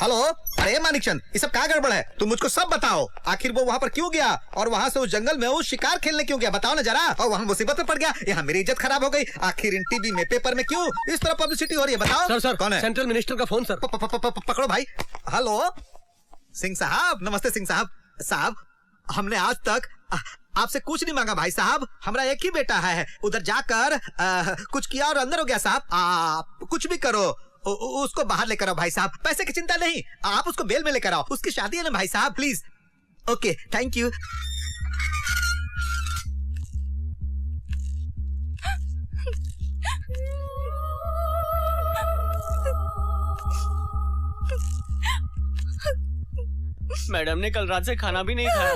हेलो, अरे मानिकचंद, ये सब क्या गड़बड़ है? तुम मुझको सब बताओ। आखिर वो वहाँ पर क्यों गया और वहाँ से उस जंगल में वो शिकार खेलने क्यों गया? बताओ ना जरा। और वहाँ मुसीबत में पड़ गया, यहाँ मेरी इज्जत खराब हो गई। आखिर इन टीवी में, पेपर में क्यों इस तरह पब्लिसिटी हो रही है? बताओ। सर, कौन है? सेंट्रल मिनिस्टर का फोन सर। पकड़ो भाई। हेलो सिंह साहब, नमस्ते सिंह साहब। साहब, हमने आज तक आपसे कुछ नहीं मांगा भाई साहब। हमारा एक ही बेटा है, उधर जाकर कुछ किया और अंदर हो गया साहब। आप कुछ भी करो, उसको बाहर लेकर आओ भाई साहब। पैसे की चिंता नहीं, आप उसको बेल में लेकर आओ। उसकी शादी है ना भाई साहब, please. Okay, thank you. Madam ने कल रात से खाना भी नहीं खाया।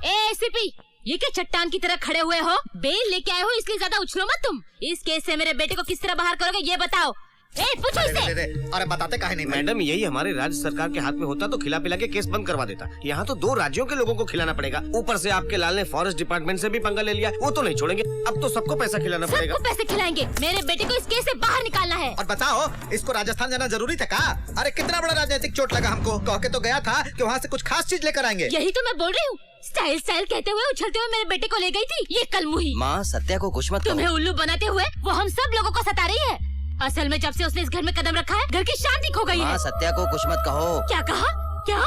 ए सीपी, ये क्या चट्टान की तरह खड़े हुए हो? बेल लेके आए हो इसलिए ज्यादा उछलो मत तुम। इस केस से मेरे बेटे को किस तरह बाहर करोगे ये बताओ। पूछो इससे। अरे बताते काहे नहीं? मैडम, यही हमारे राज्य सरकार के हाथ में होता तो खिला पिला के केस बंद करवा देता। यहाँ तो 2 राज्यों के लोगों को खिलाना पड़ेगा। ऊपर से आपके लाल ने फॉरेस्ट डिपार्टमेंट से भी पंगा ले लिया, वो तो नहीं छोड़ेंगे। अब तो सबको पैसा खिलाना पड़ेगा। सबको पैसे खिलाएंगे। मेरे बेटे को इस केस से बाहर निकालना है। और बताओ, इसको राजस्थान जाना जरूरी था क्या? अरे कितना बड़ा राजनीतिक चोट लगा हमको। कह के तो गया था कि वहाँ से कुछ खास चीज लेकर आएंगे। यही तो मैं बोल रही हूँ। स्टाइल स्टाइल कहते हुए उछलते हुए मेरे बेटे को ले गई थी ये कलमुही। माँ, सत्या को कुछ मत कहो। तुम्हें उल्लू बनाते हुए वो हम सब लोगों को सता रही है। असल में जब से उसने इस घर में कदम रखा है, घर की शांति खो गई है। माँ, सत्या को कुछ मत कहो। क्या कहा? क्या?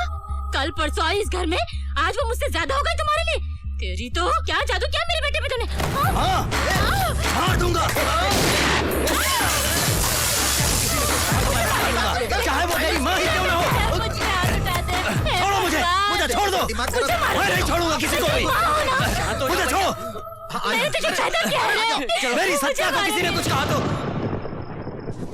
कल परसों आई इस घर में, आज वो मुझसे ज्यादा हो गई तुम्हारे लिए। तेरी तो क्या जादू किया मेरे बेटे पे तूने? मार दूंगा। चाहे वो मेरी माँ ही क्यों ना हो। छोड़ो मुझे छोड़ दो। मैं नहीं छोड़ूंगा किसी को भी। मुझे छोड़ो। मैंने तुझे कहता क्या है? मेरी सत्या को किसी ने कुछ कहा तो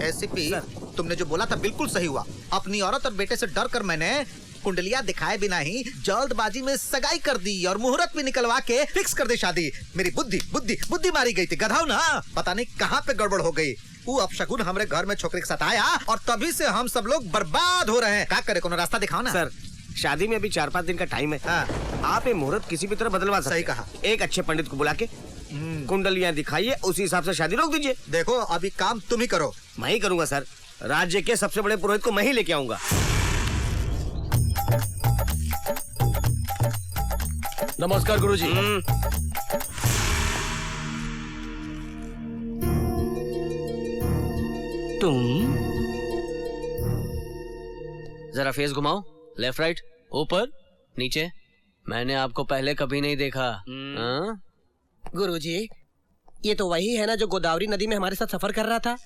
एसीपी, तुमने जो बोला था बिल्कुल सही हुआ। अपनी औरत और बेटे से डर कर मैंने कुंडलियां दिखाए बिना ही जल्दबाजी में सगाई कर दी और मुहूर्त भी निकलवा के फिक्स कर दी शादी। मेरी बुद्धि बुद्धि बुद्धि मारी गई थी गधाऊ ना, पता नहीं कहाँ पे गड़बड़ हो गई। वो अपशगुन हमारे घर में छोकरी के साथ आया और तभी से हम सब लोग बर्बाद हो रहे हैं। क्या करे, कोनो रास्ता दिखाओ ना। सर, शादी में अभी 4-5 दिन का टाइम है। आप ये मुहूर्त किसी भी तरह बदलवा सकते। सही कहा। एक अच्छे पंडित को बुला के कुंडलियां दिखाइए, उसी हिसाब से शादी रोक दीजिए। देखो अभी काम तुम ही करो। मैं ही करूंगा सर। राज्य के सबसे बड़े पुरोहित को मैं ही लेके आऊंगा। नमस्कार गुरुजी। तुम जरा फेस घुमाओ, लेफ्ट राइट, ऊपर नीचे। मैंने आपको पहले कभी नहीं देखा। गुरुजी, ये तो वही है ना जो गोदावरी नदी में हमारे साथ सफर कर रहा था।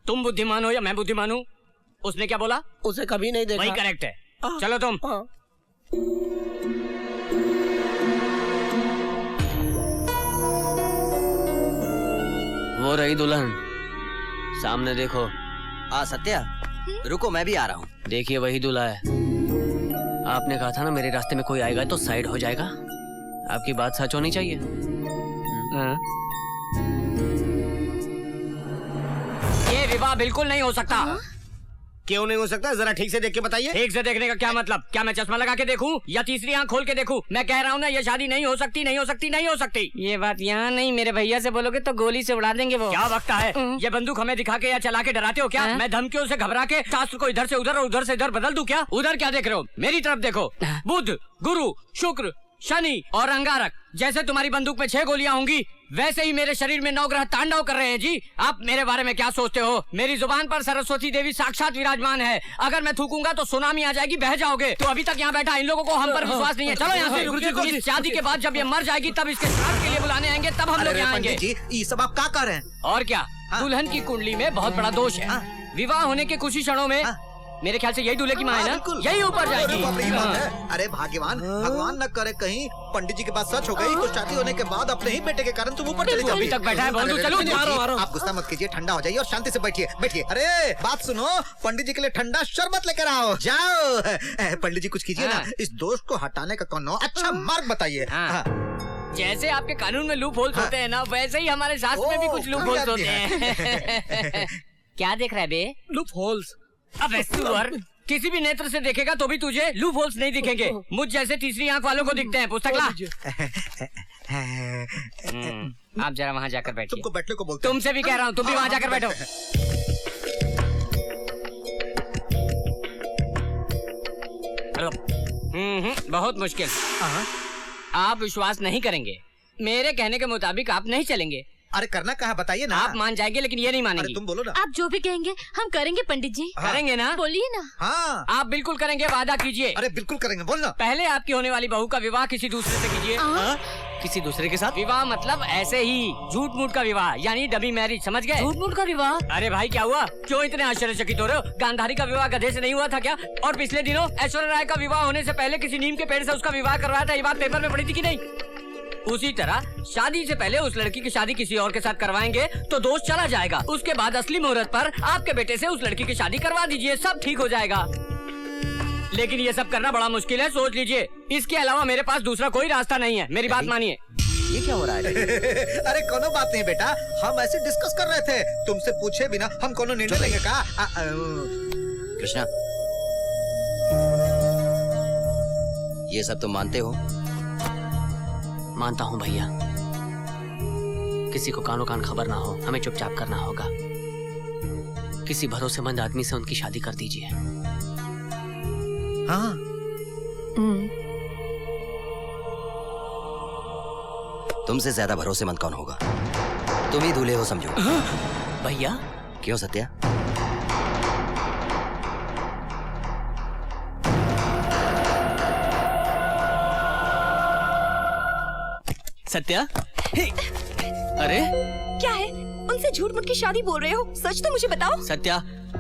तुम बुद्धिमान हो या मैं बुद्धिमान हूँ? उसने क्या बोला? उसे कभी नहीं देखा। वही करेक्ट है। चलो तुम। वो रही दुल्हन, सामने देखो। सत्या, रुको मैं भी आ रहा हूँ। देखिए वही दूल्हा है। आपने कहा था ना मेरे रास्ते में कोई आएगा तो साइड हो जाएगा। आपकी बात सच होनी चाहिए। ये विवाह बिल्कुल नहीं हो सकता। क्यों नहीं हो सकता? जरा ठीक से देख के बताइए। ठीक से देखने का क्या मतलब? क्या मैं चश्मा लगा के देखूं या तीसरी आंख खोल के देखूं? मैं कह रहा हूँ ना, ये शादी नहीं हो सकती, नहीं हो सकती, नहीं हो सकती। ये बात यहाँ नहीं, मेरे भैया से बोलोगे तो गोली से उड़ा देंगे वो। क्या वक्ता है? ये बंदूक हमें दिखा के या चला के डराते हो क्या? मैं धमकियों से घबरा के शास्त्र को इधर से उधर और उधर से इधर बदल दूं क्या? उधर क्या देख रहे हो? मेरी तरफ देखो। बुध, गुरु, शुक्र, शनि और अंगारक। जैसे तुम्हारी बंदूक में 6 गोलियां होंगी, वैसे ही मेरे शरीर में 9 ग्रह तांडव कर रहे हैं जी। आप मेरे बारे में क्या सोचते हो? मेरी जुबान पर सरस्वती देवी साक्षात विराजमान है। अगर मैं थूकूंगा तो सुनामी आ जाएगी, बह जाओगे। तो अभी तक यहाँ बैठा इन लोगों को हम पर विश्वास नहीं है। चलो यहाँ से। इस शादी के बाद जब ये मर जाएगी तब इसके श्राद्ध के लिए बुलाने आएंगे, तब हम लोग यहाँ आएंगे। ये सब आप क्या कर रहे हैं? और क्या, दुल्हन की कुंडली में बहुत बड़ा दोष है। विवाह होने के कुछ ही क्षणों में मेरे ख्याल से यही दूल्हे की माँ है ना, यही ऊपर जाएगी। अरे भाग्यवान, भगवान न करे कहीं पंडित जी के पास सच हो गई तो शादी होने के बाद अपने ही बेटे के कारण तुम ऊपर चले जाओ। अभी तक बैठा है बंधु, चलो आप गुस्सा मत कीजिए, ठंडा हो जाइए और शांति से बैठिए बैठिए। अरे बात सुनो, पंडित जी के लिए ठंडा शरबत लेकर आओ। जाओ पंडित जी, कुछ कीजिए ना, इस दोष को हटाने का कोनो अच्छा मार्ग बताइए। जैसे आपके कानून में लूप होल्स होते हैं ना, वैसे ही हमारे शास्त्र में भी कुछ लूप होल्स होते हैं। क्या देख रहा है बे? Loop holes. अब सुअर, किसी भी नेत्र से देखेगा तो भी तुझे लूप होल्स नहीं दिखेंगे। मुझ जैसे तीसरी आंख वालों को दिखते हैं। पुस्तक ला। आप जरा वहाँ जाकर बैठिए। तुमको बैठने को बोलते हैं। तुमसे भी कह रहा हूँ, तुम भी वहाँ जाकर बैठो। बहुत मुश्किल। आप विश्वास नहीं करेंगे। मेरे कहने के मुताबिक आप नहीं चलेंगे। अरे करना कहाँ बताइए ना। आप मान जाएंगे लेकिन ये नहीं मानेंगे। तुम बोलो ना। आप जो भी कहेंगे हम करेंगे पंडित जी। करेंगे ना? बोलिए ना। हाँ आप बिल्कुल करेंगे, वादा कीजिए। अरे बिल्कुल करेंगे, बोलना। पहले आपकी होने वाली बहू का विवाह किसी दूसरे से कीजिए। किसी दूसरे के साथ? विवाह मतलब ऐसे ही झूठ मूठ का विवाह, यानी डमी मैरिज, समझ गए? झूठ मूठ का विवाह? अरे भाई क्या हुआ? क्यों इतने आश्चर्यचकित हो रहे हो? गांधारी का विवाह गधे से नहीं हुआ था क्या? और पिछले दिनों ऐश्वर्या राय का विवाह होने से पहले किसी नीम के पेड़ से उसका विवाह करवाया था। ये बात पेपर में पड़ी थी कि नहीं? उसी तरह शादी से पहले उस लड़की की शादी किसी और के साथ करवाएंगे तो दोष चला जाएगा। उसके बाद असली मुहूर्त पर आपके बेटे से उस लड़की की शादी करवा दीजिए, सब ठीक हो जाएगा। लेकिन ये सब करना बड़ा मुश्किल है, सोच लीजिए। इसके अलावा मेरे पास दूसरा कोई रास्ता नहीं है। मेरी बात मानिए। ये क्या हो रहा है? अरे कोनो बात नहीं बेटा, हम ऐसे डिस्कस कर रहे थे, तुमसे पूछे बिना हम कोनो निर्णय लेंगे का? कृष्णा, ये सब तुम मानते हो? मानता हूँ भैया। किसी को कानो कान खबर ना हो, हमें चुपचाप करना होगा। किसी भरोसेमंद आदमी से उनकी शादी कर दीजिए। हाँ। तुमसे ज्यादा भरोसेमंद कौन होगा? तुम ही दूल्हे हो समझो। भैया। क्यों सत्या? सत्या, अरे क्या है? उनसे झूठ मूठ की शादी बोल रहे हो? सच तो मुझे बताओ। सत्या,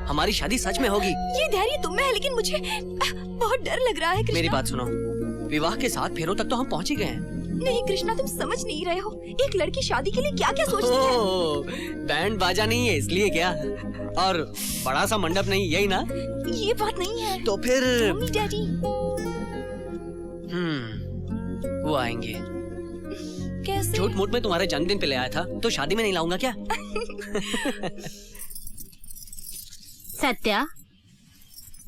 हमारी शादी सच में होगी। ये धैर्य तुम में है, लेकिन मुझे बहुत डर लग रहा है। मेरी बात सुनो, विवाह के 7 फेरों तक तो हम पहुंच ही गए हैं। नहीं कृष्णा, तुम समझ नहीं रहे हो। एक लड़की शादी के लिए क्या क्या सोचती है। ओह, बैंड बाजा नहीं है इसलिए क्या? और बड़ा सा मंडप नहीं, यही ना? ये बात नहीं है। तो फिर मम्मी डैडी वो आएंगे। कैसे? झूठ मूठ में तुम्हारे जन्मदिन पे ले आया था, तो शादी में नहीं लाऊंगा क्या? सत्या,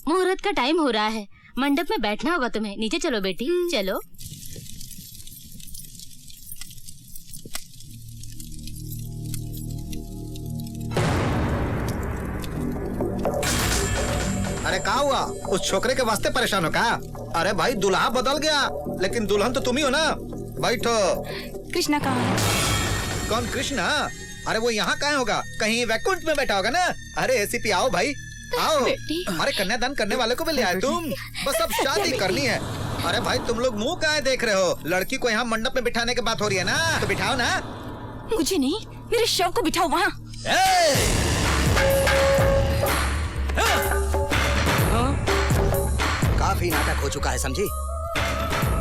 मुहूर्त का टाइम हो रहा है, मंडप में बैठना होगा तुम्हें। नीचे चलो बेटी, चलो। अरे क्या हुआ? उस छोकरे के वास्ते परेशान हो क्या? अरे भाई दुल्हा बदल गया, लेकिन दुल्हन तो तुम ही हो ना। बैठो। कृष्णा कहाँ है? कौन कृष्णा? अरे वो यहाँ कहाँ होगा? कहीं वैकुंठ में बैठा होगा ना। अरे एसीपी आओ भाई, आओ। अरे कन्यादान करने वाले को भी ले आए तुम। बस अब शादी करनी है। अरे भाई तुम लोग मुंह काहे देख रहे हो? लड़की को यहाँ मंडप में बिठाने की बात हो रही है ना, तो बिठाओ ना। मुझे नहीं, मेरे शव को बिठाओ वहाँ। काफी नाटक हो चुका है, समझी?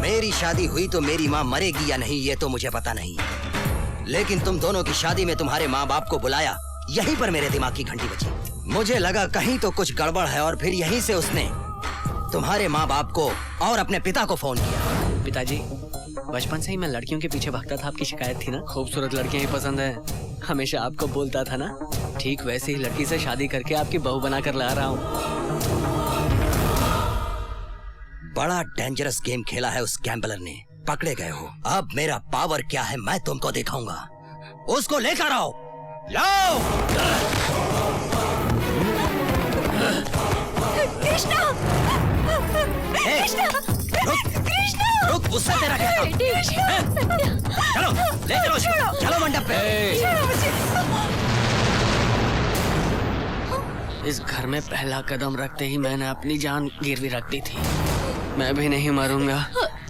मेरी शादी हुई तो मेरी माँ मरेगी या नहीं ये तो मुझे पता नहीं, लेकिन तुम दोनों की शादी में तुम्हारे माँ बाप को बुलाया, यहीं पर मेरे दिमाग की घंटी बजी। मुझे लगा कहीं तो कुछ गड़बड़ है, और फिर यहीं से उसने तुम्हारे माँ बाप को और अपने पिता को फोन किया। पिताजी, बचपन से ही मैं लड़कियों के पीछे भागता था, आपकी शिकायत थी ना? खूबसूरत लड़कियां ही पसंद है, हमेशा आपको बोलता था ना। ठीक वैसे ही लड़की से शादी करके आपकी बहू बनाकर ला रहा हूँ। बड़ा डेंजरस गेम खेला है उस गैम्बलर ने, पकड़े गए हो। अब मेरा पावर क्या है मैं तुमको दिखाऊंगा। उसको लेकर आओ, लाओ। कृष्णा! कृष्णा! कृष्णा! रुक, उससे तेरा क्या काम? चलो, ले चलो, चलो मंडप पे। इस घर में पहला कदम रखते ही मैंने अपनी जान गिरवी रख दी थी। मैं भी नहीं मरूंगा,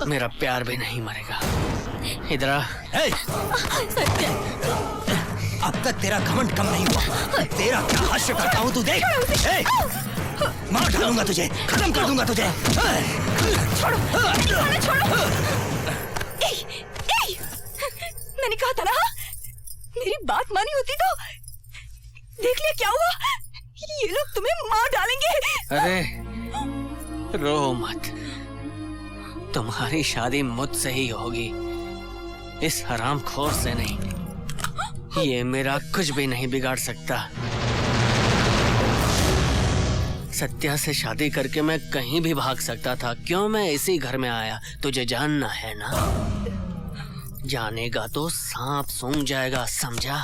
मेरा प्यार भी नहीं मरेगा। इधर आ। अब तक तेरा घमंड कम नहीं हुआ, तेरा क्या हश्र करता हूँ तू देख। मार डालूंगा तुझे, खत्म कर दूंगा तुझे। छोड़ो, छोड़ो। मैंने कहा था ना, मेरी बात मानी होती तो देख लिया क्या हुआ। ये लोग तुम्हें मार डालेंगे। अरे रो मत, तुम्हारी शादी मुझसे ही होगी, इस हरामखोर से नहीं। ये मेरा कुछ भी नहीं बिगाड़ सकता। सत्या से शादी करके मैं कहीं भी भाग सकता था, क्यों मैं इसी घर में आया? तुझे जानना है ना? जानेगा तो सांप सूंघ जाएगा, समझा?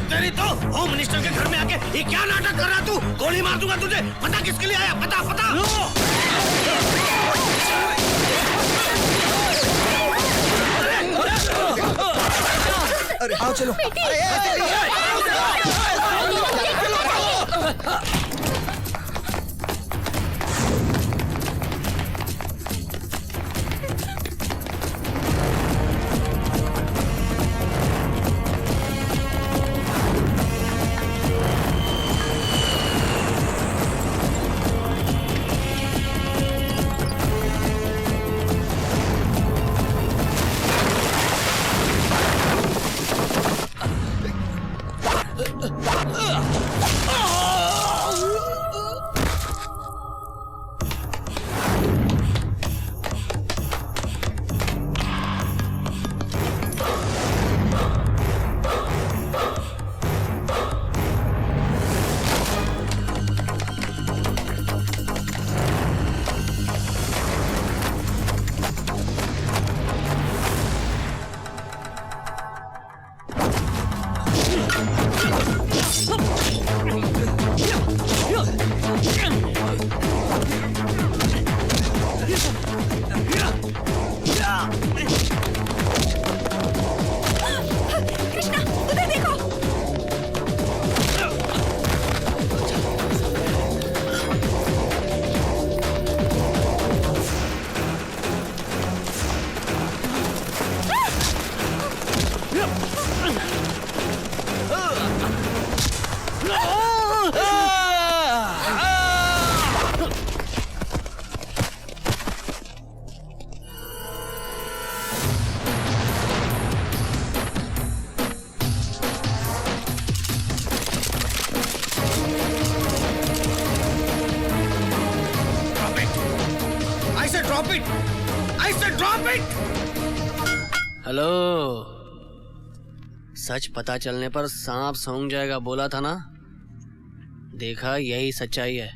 तेरी तो होम मिनिस्टर के घर में आके ये क्या नाटक कर रहा तू? गोली मार दूंगा तुझे। पता किसके लिए आया? पता। अरे आओ चलो। ड्रॉप इट, आई से ड्रॉप इट। हेलो, सच पता चलने पर सांप सूंघ जाएगा बोला था ना? देखा, यही सच्चाई है।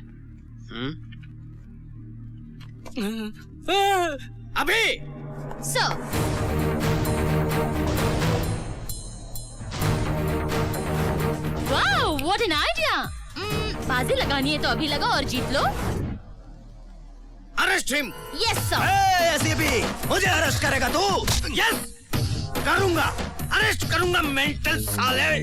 अभी sir wow, what an idea. बाजी लगानी है तो अभी लगा और जीत लो। Arrest him. Yes sir. ACP, मुझे अरेस्ट करेगा तू? यस करूंगा, अरेस्ट करूंगा मेंटल साले।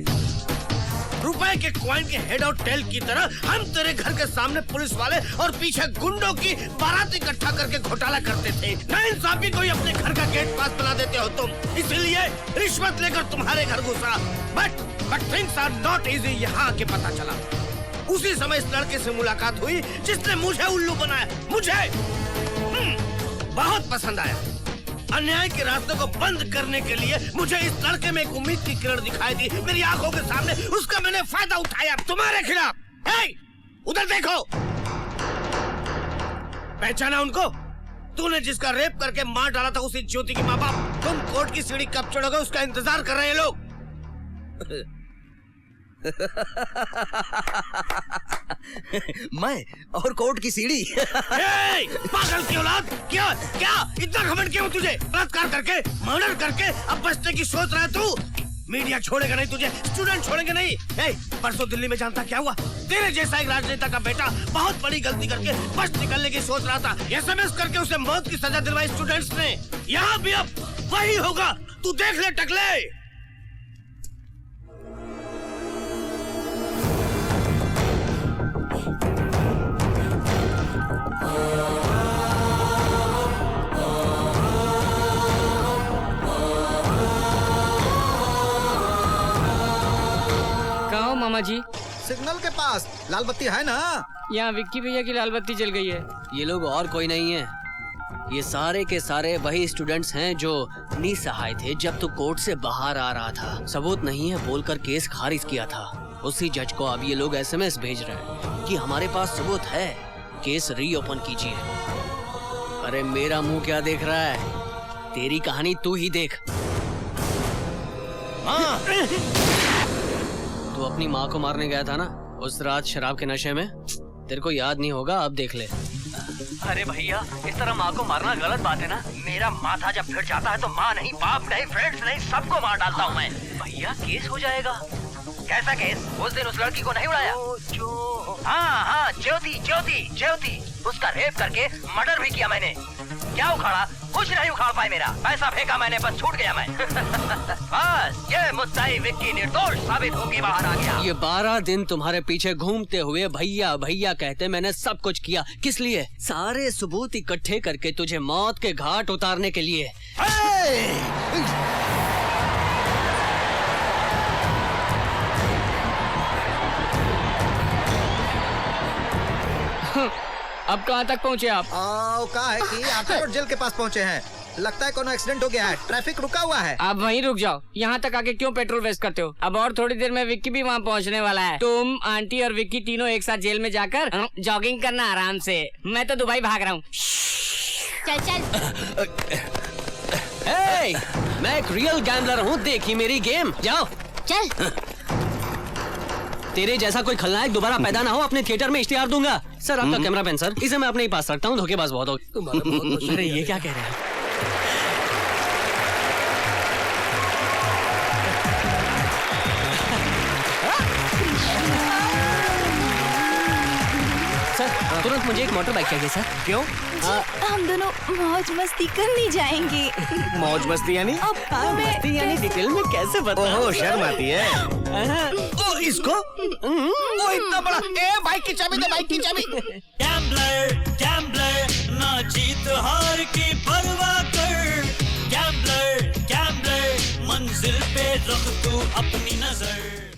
रुपए के कॉइन के हेड और टेल की तरह हम तेरे घर के सामने पुलिस वाले और पीछे गुंडों की बारात इकट्ठा करके घोटाला करते थे। नाइंसाफी को ही अपने घर का गेट पास बना देते हो तुम, इसलिए रिश्वत लेकर तुम्हारे घर घुसा। But things are not easy. यहाँ आके पता चला, उसी समय इस लड़के से मुलाकात हुई जिसने मुझे उल्लू बनाया। मुझे बहुत पसंद आया। अन्याय के रास्ते को बंद करने के लिए मुझे इस लड़के में एक उम्मीद की किरण दिखाई दी। मेरी आंखों के सामने उसका मैंने फायदा उठाया तुम्हारे खिलाफ। उधर देखो, पहचाना उनको? तूने जिसका रेप करके मार डाला था उसी ज्योति की माँ बाप। तुम कोर्ट की सीढ़ी कब चढ़ोगे उसका इंतजार कर रहे हैं लोग। मैं और कोर्ट की सीढ़ी। पागल की औलाद, क्या क्या इतना घमंड क्यों तुझे? बलात्कार करके, मर्डर करके अब बचने की सोच रहा है तू? मीडिया छोड़ेगा नहीं तुझे, स्टूडेंट छोड़ेंगे नहीं। परसों दिल्ली में जानता क्या हुआ? तेरे जैसा एक राजनेता का बेटा बहुत बड़ी गलती करके बच निकलने की सोच रहा था। एसएमएस करके उसे मौत की सजा दिलवाई स्टूडेंट्स ने। यहाँ भी अब वही होगा, तू देख ले टकले। कहाँ हो मामा जी? सिग्नल के पास लाल बत्ती है ना? यहाँ विक्की भैया की लाल बत्ती जल गई है। ये लोग और कोई नहीं है, ये सारे के सारे वही स्टूडेंट्स हैं जो निसहाय थे जब तू कोर्ट से बाहर आ रहा था। सबूत नहीं है बोलकर केस खारिज किया था। उसी जज को अब ये लोग एसएमएस भेज रहे हैं कि हमारे पास सबूत है, केस रीओपन कीजिए। अरे मेरा मुंह क्या देख रहा है? तेरी कहानी तू ही देख। तू अपनी माँ को मारने गया था ना उस रात शराब के नशे में? तेरे को याद नहीं होगा, अब देख ले। अरे भैया, इस तरह माँ को मारना गलत बात है ना। मेरा माथा जब फिर जाता है तो माँ नहीं, बाप नहीं, फ्रेंड्स नहीं, सबको मार डालता हूँ मैं। भैया केस हो जाएगा। कैसा केस? उस दिन उस लड़की को नहीं उड़ाया? हाँ, ज्योति, उसका रेप करके मर्डर भी किया मैंने। क्या उखाड़ा? कुछ नहीं उखाड़ पाए मेरा। पैसा फेंका मैंने, बस छूट गया मैं। बस ये मुद्दाई विक्की निर्दोष साबित होके बाहर आ गया। ये 12 दिन तुम्हारे पीछे घूमते हुए भैया भैया कहते मैंने सब कुछ किया। किस लिए? सारे सबूत इकट्ठे करके तुझे मौत के घाट उतारने के लिए। अब कहाँ तक पहुँचे आप? कहा है कि आप जेल के पास पहुँचे हैं। लगता है कोनो एक्सीडेंट हो गया है, ट्रैफिक रुका हुआ है। आप वहीं रुक जाओ, यहाँ तक आके क्यों पेट्रोल वेस्ट करते हो? अब और थोड़ी देर में विक्की भी वहाँ पहुँचने वाला है। तुम, आंटी और विक्की तीनों एक साथ जेल में जाकर जॉगिंग करना आराम से। मैं तो दुबई भाग रहा हूँ। चल मैं एक रियल गैम्बलर हूँ, देखी मेरी गेम। जाओ चल। तेरे जैसा कोई खलनायक दोबारा पैदा ना हो, अपने थिएटर में इश्तिहार दूंगा। सर आपका कैमरा पेन सर, इसे मैं अपने ही पास रखता हूँ, धोखेबाज बहुत हो। अरे ये क्या कह रहे हैं? सर तुरंत मुझे एक मोटर बाइक चाहिए सर। क्यों? हम दोनों मौज मस्ती करने जाएंगे। मौज मस्ती यानी? मस्ती यानी डिटेल में कैसे बताऊं? ओह शर्म आती है। ओ इसको? ओ इतना बड़ा। बाइक की चाबी दे, बाइक की चाबी। गैम्बलर ना जीत हार की परवाह कर। गैम्बलर मंजिल पे रख तू अपनी नजर।